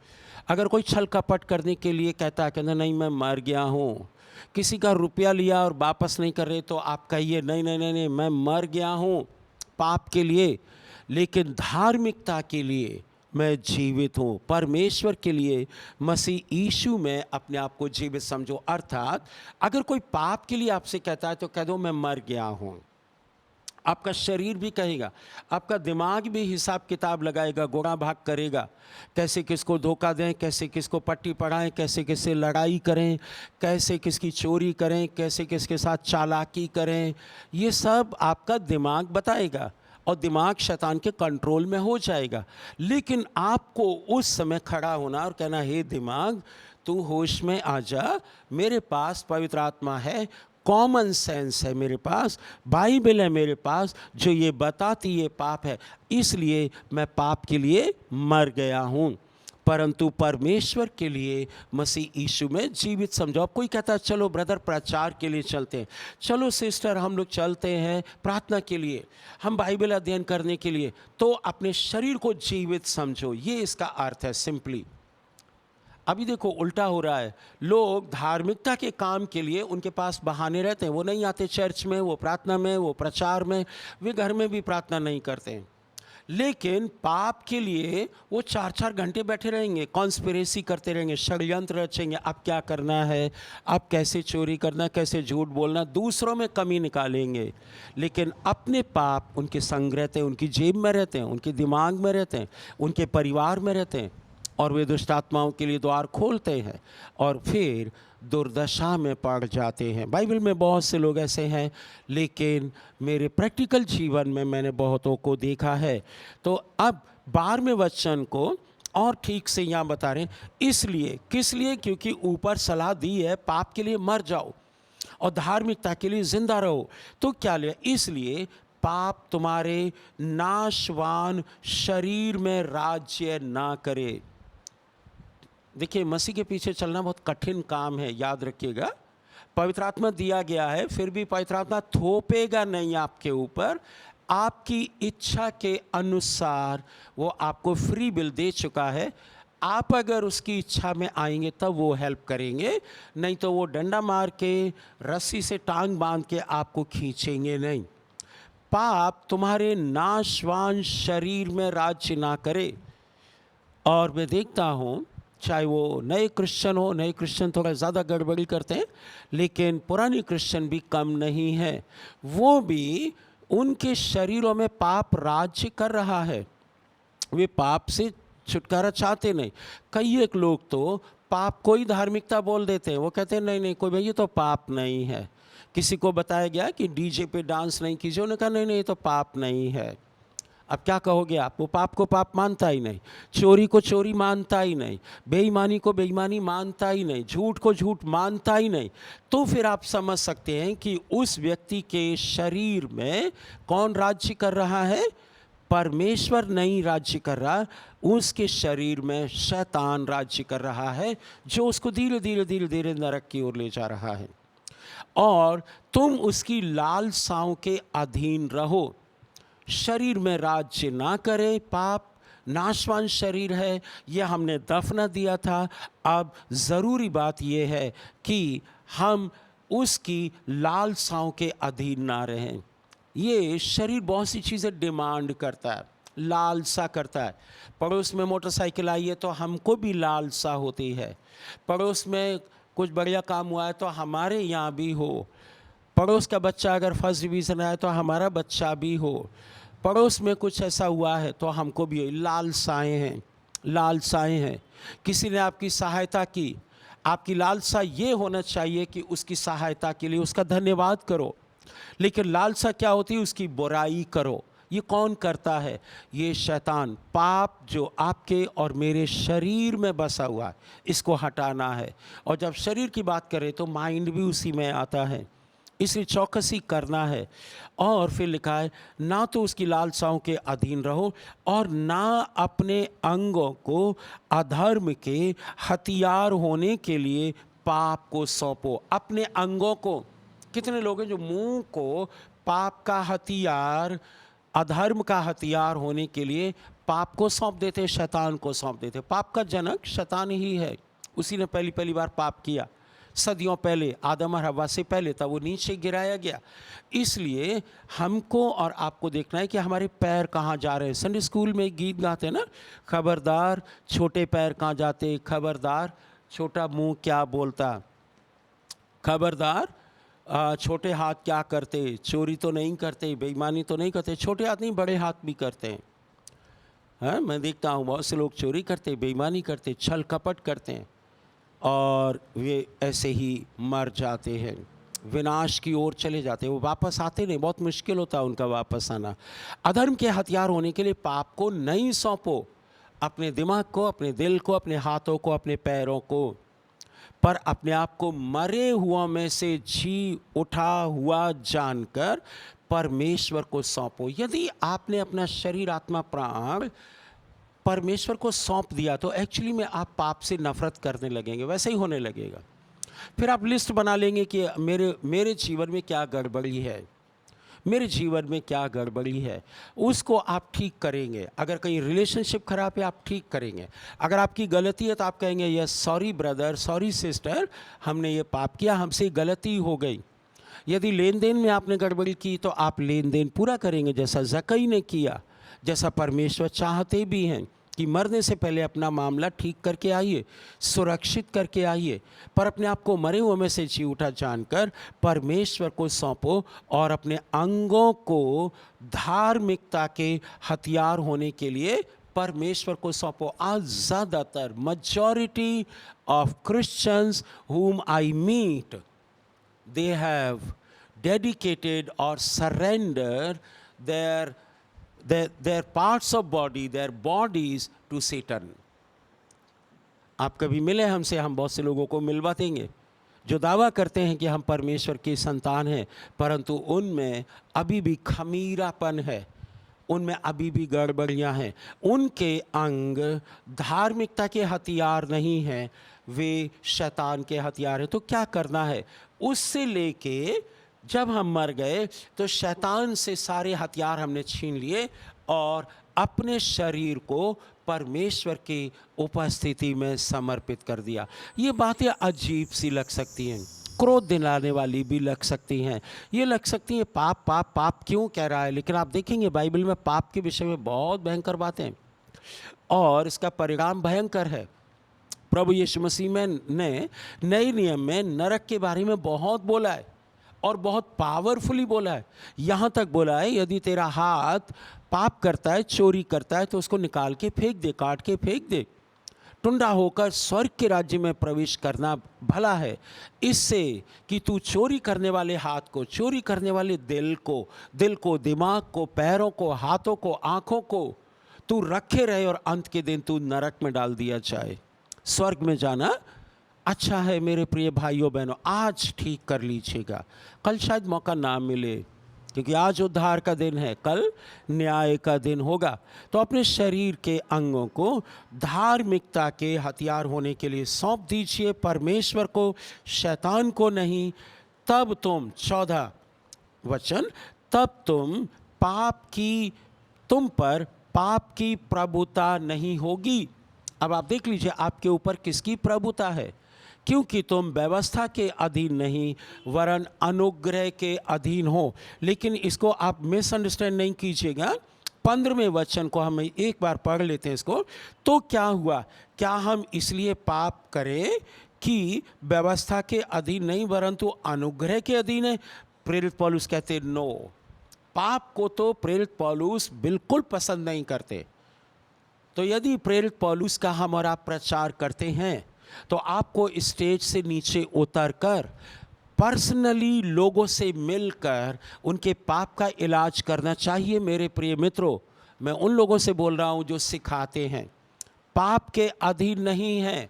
अगर कोई छल कपट करने के लिए कहता नहीं मैं मर गया हूँ, किसी का रुपया लिया और वापस नहीं कर रहे, तो आप कहिए नहीं नहीं नहीं नहीं मैं मर गया हूँ पाप के लिए, लेकिन धार्मिकता के लिए मैं जीवित हूँ। परमेश्वर के लिए मसीह यीशु में अपने आप को जीवित समझो। अर्थात अगर कोई पाप के लिए आपसे कहता है तो कह दो मैं मर गया हूँ। आपका शरीर भी कहेगा, आपका दिमाग भी हिसाब किताब लगाएगा, गुणा भाग करेगा, कैसे किसको धोखा दें, कैसे किसको पट्टी पढ़ाएं, कैसे किससे लड़ाई करें, कैसे किसकी चोरी करें, कैसे किसके साथ चालाकी करें, ये सब आपका दिमाग बताएगा और दिमाग शैतान के कंट्रोल में हो जाएगा। लेकिन आपको उस समय खड़ा होना और कहना, हे दिमाग तू होश में आ जा, मेरे पास पवित्र आत्मा है, कॉमन सेंस है मेरे पास, बाइबल है मेरे पास जो ये बताती ये पाप है, इसलिए मैं पाप के लिए मर गया हूँ, परंतु परमेश्वर के लिए मसीह यीशु में जीवित समझो। अब कोई कहता है चलो ब्रदर प्रचार के लिए चलते हैं, चलो सिस्टर हम लोग चलते हैं प्रार्थना के लिए, हम बाइबल अध्ययन करने के लिए, तो अपने शरीर को जीवित समझो, ये इसका अर्थ है सिंपली। अभी देखो उल्टा हो रहा है, लोग धार्मिकता के काम के लिए उनके पास बहाने रहते हैं, वो नहीं आते चर्च में, वो प्रार्थना में, वो प्रचार में, वे घर में भी प्रार्थना नहीं करते हैं, लेकिन पाप के लिए वो 4-4 घंटे बैठे रहेंगे, कॉन्स्पिरेसी करते रहेंगे, षड्यंत्र रचेंगे, अब क्या करना है, अब कैसे चोरी करना, कैसे झूठ बोलना, दूसरों में कमी निकालेंगे, लेकिन अपने पाप उनके संग रहते हैं, उनकी जेब में रहते हैं, उनके दिमाग में रहते हैं, उनके परिवार में रहते हैं, और वे दुष्ट आत्माओं के लिए द्वार खोलते हैं और फिर दुर्दशा में पड़ जाते हैं। बाइबल में बहुत से लोग ऐसे हैं, लेकिन मेरे प्रैक्टिकल जीवन में मैंने बहुतों को देखा है। तो अब 12वें वचन को और ठीक से यहाँ बता रहे हैं, इसलिए किस लिए, क्योंकि ऊपर सलाह दी है पाप के लिए मर जाओ और धार्मिकता के लिए जिंदा रहो। तो क्या लिया, इसलिए पाप तुम्हारे नाशवान शरीर में राज्य ना करे। देखिए मसीह के पीछे चलना बहुत कठिन काम है, याद रखिएगा। पवित्र आत्मा दिया गया है, फिर भी पवित्र आत्मा थोपेगा नहीं आपके ऊपर, आपकी इच्छा के अनुसार वो आपको फ्री विल दे चुका है। आप अगर उसकी इच्छा में आएंगे तब वो हेल्प करेंगे, नहीं तो वो डंडा मार के रस्सी से टांग बांध के आपको खींचेंगे नहीं। पाप तुम्हारे नाशवान शरीर में राज्य ना करे। और मैं देखता हूँ चाहे वो नए क्रिश्चियन हो, नए क्रिश्चियन थोड़ा ज़्यादा गड़बड़ी करते हैं, लेकिन पुराने क्रिश्चियन भी कम नहीं है, वो भी उनके शरीरों में पाप राज्य कर रहा है, वे पाप से छुटकारा चाहते नहीं। कई एक लोग तो पाप को ही धार्मिकता बोल देते हैं, वो कहते हैं नहीं नहीं कोई भाई ये तो पाप नहीं है। किसी को बताया गया कि डीजे पे डांस नहीं कीजिए, उन्होंने कहा नहीं नहीं ये तो पाप नहीं है। अब क्या कहोगे आप, वो पाप को पाप मानता ही नहीं, चोरी को चोरी मानता ही नहीं, बेईमानी को बेईमानी मानता ही नहीं, झूठ को झूठ मानता ही नहीं। तो फिर आप समझ सकते हैं कि उस व्यक्ति के शरीर में कौन राज्य कर रहा है, परमेश्वर नहीं राज्य कर रहा, उसके शरीर में शैतान राज्य कर रहा है, जो उसको धीरे धीरे धीरे धीरे नरक की ओर ले जा रहा है। और तुम उसकी लालसाओं के अधीन रहो, शरीर में राज्य ना करे। पाप नाशवान शरीर है, यह हमने दफना दिया था। अब ज़रूरी बात यह है कि हम उसकी लालसाओं के अधीन ना रहें। ये शरीर बहुत सी चीज़ें डिमांड करता है, लालसा करता है। पड़ोस में मोटरसाइकिल आई है तो हमको भी लालसा होती है, पड़ोस में कुछ बढ़िया काम हुआ है तो हमारे यहाँ भी हो, पड़ोस का बच्चा अगर फर्स्ट डिवीज़न आया तो हमारा बच्चा भी हो, पड़ोस में कुछ ऐसा हुआ है तो हमको भी लालसाएं हैं, लालसाएं हैं। किसी ने आपकी सहायता की, आपकी लालसा ये होना चाहिए कि उसकी सहायता के लिए उसका धन्यवाद करो, लेकिन लालसा क्या होती है, उसकी बुराई करो। ये कौन करता है, ये शैतान। पाप जो आपके और मेरे शरीर में बसा हुआ है, इसको हटाना है। और जब शरीर की बात करें तो माइंड भी उसी में आता है, इसलिए चौकसी करना है। और फिर लिखा है ना तो उसकी लालसाओं के अधीन रहो और ना अपने अंगों को अधर्म के हथियार होने के लिए पाप को सौंपो। अपने अंगों को, कितने लोग हैं जो मुंह को पाप का हथियार, अधर्म का हथियार होने के लिए पाप को सौंप देते, शैतान को सौंप देते। पाप का जनक शैतान ही है, उसी ने पहली बार पाप किया, सदियों पहले आदम और हव्वा से पहले था, वो नीचे गिराया गया। इसलिए हमको और आपको देखना है कि हमारे पैर कहाँ जा रहे हैं। संडे स्कूल में एक गीत गाते हैं ना, खबरदार छोटे पैर कहाँ जाते, खबरदार छोटा मुंह क्या बोलता, खबरदार छोटे हाथ क्या करते, चोरी तो नहीं करते, बेईमानी तो नहीं करते। छोटे हाथ नहीं, बड़े हाथ भी करते हैं। हाँ, मैं देखता हूँ बहुत से लोग चोरी करते, बेईमानी करते, छल कपट करते हैं और वे ऐसे ही मर जाते हैं, विनाश की ओर चले जाते हैं। वो वापस आते नहीं, बहुत मुश्किल होता है उनका वापस आना। अधर्म के हथियार होने के लिए पाप को नहीं सौंपो, अपने दिमाग को, अपने दिल को, अपने हाथों को, अपने पैरों को। पर अपने आप को मरे हुओं में से जी उठा हुआ जानकर परमेश्वर को सौंपो। यदि आपने अपना शरीर, आत्मा, प्राण परमेश्वर को सौंप दिया तो एक्चुअली में आप पाप से नफरत करने लगेंगे, वैसे ही होने लगेगा। फिर आप लिस्ट बना लेंगे कि मेरे मेरे जीवन में क्या गड़बड़ी है, मेरे जीवन में क्या गड़बड़ी है, उसको आप ठीक करेंगे। अगर कहीं रिलेशनशिप खराब है, आप ठीक करेंगे। अगर आपकी गलती है तो आप कहेंगे yes sorry brother, sorry sister, हमने ये पाप किया, हमसे गलती हो गई। यदि लेन देन में आपने गड़बड़ी की तो आप लेन देन पूरा करेंगे जैसा जक्कई ने किया, जैसा परमेश्वर चाहते भी हैं कि मरने से पहले अपना मामला ठीक करके आइए, सुरक्षित करके आइए। पर अपने आप को मरे हुए में से जी उठा जानकर परमेश्वर को सौंपो और अपने अंगों को धार्मिकता के हथियार होने के लिए परमेश्वर को सौंपो। आज ज़्यादातर majority of Christians whom I meet, they have dedicated or surrendered their parts of body, their bodies to Satan. आप कभी मिले हमसे, हम बहुत से लोगों को मिलवा देंगे जो दावा करते हैं कि हम परमेश्वर की संतान हैं, परंतु उनमें अभी भी खमीरापन है, उनमें अभी भी गड़बड़ियां हैं। उनके अंग धार्मिकता के हथियार नहीं हैं, वे शैतान के हथियार हैं। तो क्या करना है? उससे लेके जब हम मर गए तो शैतान से सारे हथियार हमने छीन लिए और अपने शरीर को परमेश्वर की उपस्थिति में समर्पित कर दिया। ये बातें अजीब सी लग सकती हैं, क्रोध दिलाने वाली भी लग सकती हैं, ये लग सकती हैं पाप पाप पाप क्यों कह रहा है, लेकिन आप देखेंगे बाइबल में पाप के विषय में बहुत भयंकर बातें और इसका परिणाम भयंकर है। प्रभु यीशु मसीह ने नए नियम में नरक के बारे में बहुत बोला है और बहुत पावरफुली बोला है। यहाँ तक बोला है यदि तेरा हाथ पाप करता है, चोरी करता है, तो उसको निकाल के फेंक दे, काट के फेंक दे। टुंडा होकर स्वर्ग के राज्य में प्रवेश करना भला है इससे कि तू चोरी करने वाले हाथ को, चोरी करने वाले दिल को, दिमाग को, पैरों को, हाथों को, आँखों को तू रखे रहे और अंत के दिन तू नरक में डाल दिया जाए। स्वर्ग में जाना अच्छा है मेरे प्रिय भाइयों बहनों, आज ठीक कर लीजिएगा, कल शायद मौका ना मिले, क्योंकि आज उद्धार का दिन है, कल न्याय का दिन होगा। तो अपने शरीर के अंगों को धार्मिकता के हथियार होने के लिए सौंप दीजिए परमेश्वर को, शैतान को नहीं। तब तुम 14 वचन, तब तुम पर पाप की प्रभुता नहीं होगी। अब आप देख लीजिए आपके ऊपर किसकी प्रभुता है, क्योंकि तुम व्यवस्था के अधीन नहीं वरन अनुग्रह के अधीन हो। लेकिन इसको आप मिसअंडरस्टैंड नहीं कीजिएगा। 15वें वचन को हम एक बार पढ़ लेते हैं इसको। तो क्या हुआ, क्या हम इसलिए पाप करें कि व्यवस्था के अधीन नहीं वरंतु अनुग्रह के अधीन है? प्रेरित पौलुस कहते नो, पाप को तो प्रेरित पौलुस बिल्कुल पसंद नहीं करते। तो यदि प्रेरित पौलुस का हम और आप प्रचार करते हैं तो आपको स्टेज से नीचे उतरकर पर्सनली लोगों से मिलकर उनके पाप का इलाज करना चाहिए। मेरे प्रिय मित्रों, मैं उन लोगों से बोल रहा हूं जो सिखाते हैं पाप के अधीन नहीं हैं।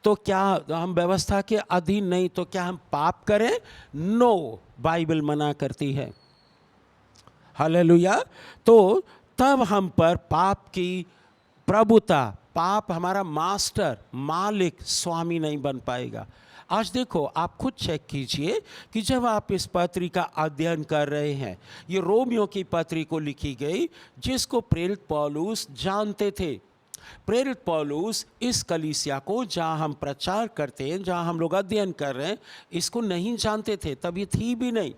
तो क्या हम व्यवस्था के अधीन नहीं, तो क्या हम पाप करें? नो, बाइबल मना करती है। हालेलुया। तो तब हम पर पाप की प्रभुता, पाप हमारा मास्टर, मालिक, स्वामी नहीं बन पाएगा। आज देखो, आप खुद चेक कीजिए कि जब आप इस पत्री का अध्ययन कर रहे हैं, ये रोमियो की पत्री को लिखी गई जिसको प्रेरित पौलुस जानते थे। प्रेरित पौलुस इस कलीसिया को जहाँ हम प्रचार करते हैं, जहाँ हम लोग अध्ययन कर रहे हैं, इसको नहीं जानते थे, तब ये थी भी नहीं।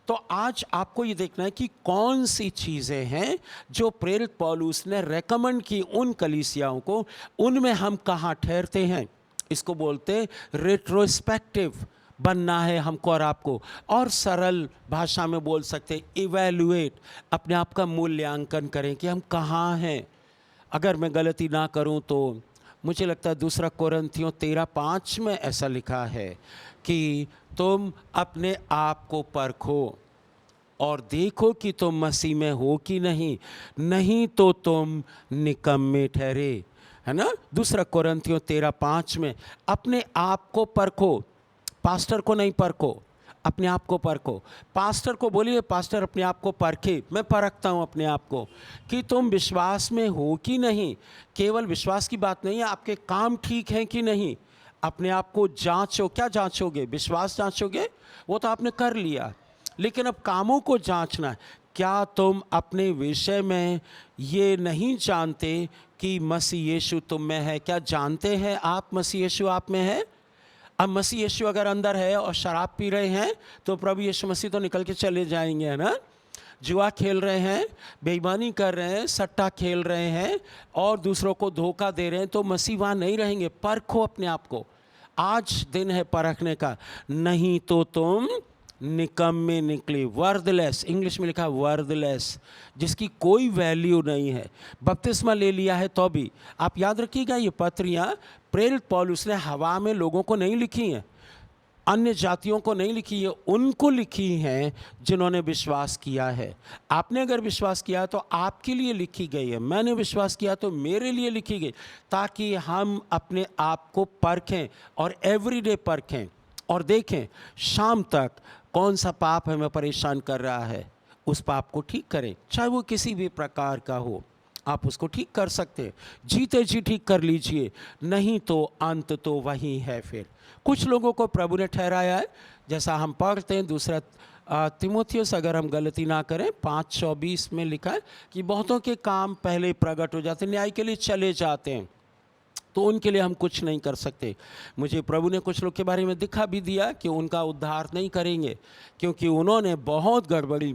तो आज आपको ये देखना है कि कौन सी चीज़ें हैं जो प्रेरित पौलुस ने रेकमेंड की उन कलीसियाओं को, उनमें हम कहाँ ठहरते हैं। इसको बोलते रेट्रोस्पेक्टिव बनना है हमको और आपको, और सरल भाषा में बोल सकते इवैल्यूएट, अपने आप का मूल्यांकन करें कि हम कहाँ हैं। अगर मैं गलती ना करूं तो मुझे लगता है 2 कोरिन्थियों 13:5 में ऐसा लिखा है कि तुम अपने आप को परखो और देखो कि तुम मसीह में हो कि नहीं, नहीं तो तुम निकम्मे ठहरे। है ना। दूसरा कोरिन्थियों 13:5 में अपने आप को परखो, पास्टर को नहीं परखो, अपने आप को परखो। पास्टर को बोलिए पास्टर अपने आप को परखे, मैं परखता हूँ अपने आप को कि तुम विश्वास में हो कि नहीं। केवल विश्वास की बात नहीं है, आपके काम ठीक हैं कि नहीं, अपने आप को जांचो। क्या जांचोगे? विश्वास जांचोगे, वो तो आपने कर लिया, लेकिन अब कामों को जांचना है। क्या तुम अपने विषय में ये नहीं जानते कि मसीह यीशु तुम में है? क्या जानते हैं आप मसीह यीशु आप में है? अब मसीह यीशु अगर अंदर है और शराब पी रहे हैं तो प्रभु यीशु मसीह तो निकल के चले जाएंगे, है ना। जुआ खेल रहे हैं, बेईमानी कर रहे हैं, सट्टा खेल रहे हैं और दूसरों को धोखा दे रहे हैं तो मसीह वहाँ नहीं रहेंगे। परखो अपने आप को, आज दिन है परखने का, नहीं तो तुम निकम्मे निकले। वर्दलेस, इंग्लिश में लिखा वर्दलेस, जिसकी कोई वैल्यू नहीं है। बपतिस्मा ले लिया है तो भी आप याद रखिएगा, ये पत्रियाँ प्रेरित पौलुस ने हवा में लोगों को नहीं लिखी हैं, अन्य जातियों को नहीं लिखी है, उनको लिखी हैं जिन्होंने विश्वास किया है। आपने अगर विश्वास किया तो आपके लिए लिखी गई है, मैंने विश्वास किया तो मेरे लिए लिखी गई, ताकि हम अपने आप को परखें और एवरीडे परखें और देखें शाम तक कौन सा पाप हमें परेशान कर रहा है, उस पाप को ठीक करें, चाहे वो किसी भी प्रकार का हो। आप उसको ठीक कर सकते हैं, जीते जी ठीक कर लीजिए, नहीं तो अंत तो वही है। फिर कुछ लोगों को प्रभु ने ठहराया है, जैसा हम पढ़ते हैं दूसरा तीमुथियुस, अगर हम गलती ना करें 5:24 में लिखा है कि बहुतों के काम पहले प्रकट हो जाते, न्याय के लिए चले जाते हैं, तो उनके लिए हम कुछ नहीं कर सकते। मुझे प्रभु ने कुछ लोग के बारे में दिखा भी दिया कि उनका उद्धार नहीं करेंगे, क्योंकि उन्होंने बहुत गड़बड़ी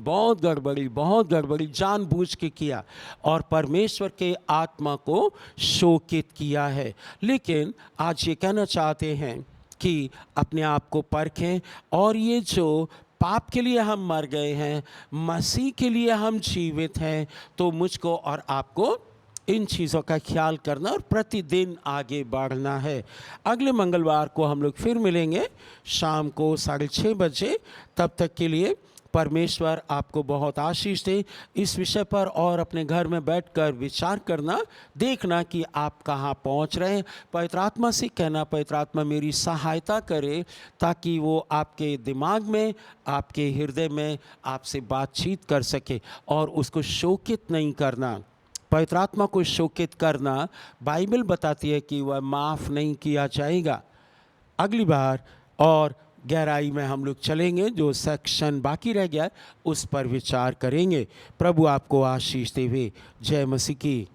जानबूझ के किया और परमेश्वर के आत्मा को शोकित किया है। लेकिन आज ये कहना चाहते हैं कि अपने आप को परखें, और ये जो पाप के लिए हम मर गए हैं, मसीह के लिए हम जीवित हैं, तो मुझको और आपको इन चीज़ों का ख्याल करना और प्रतिदिन आगे बढ़ना है। अगले मंगलवार को हम लोग फिर मिलेंगे शाम को 6:30 बजे। तब तक के लिए परमेश्वर आपको बहुत आशीष दे। इस विषय पर और अपने घर में बैठकर विचार करना, देखना कि आप कहाँ पहुँच रहे हैं। पवित्र आत्मा से कहना, पवित्र आत्मा मेरी सहायता करे, ताकि वो आपके दिमाग में, आपके हृदय में आपसे बातचीत कर सके और उसको शोकित नहीं करना। पवित्र आत्मा को शोकित करना, बाइबल बताती है कि वह माफ़ नहीं किया जाएगा। अगली बार और गहराई में हम लोग चलेंगे, जो सेक्शन बाकी रह गया उस पर विचार करेंगे। प्रभु आपको आशीष देवे। जय मसीह की।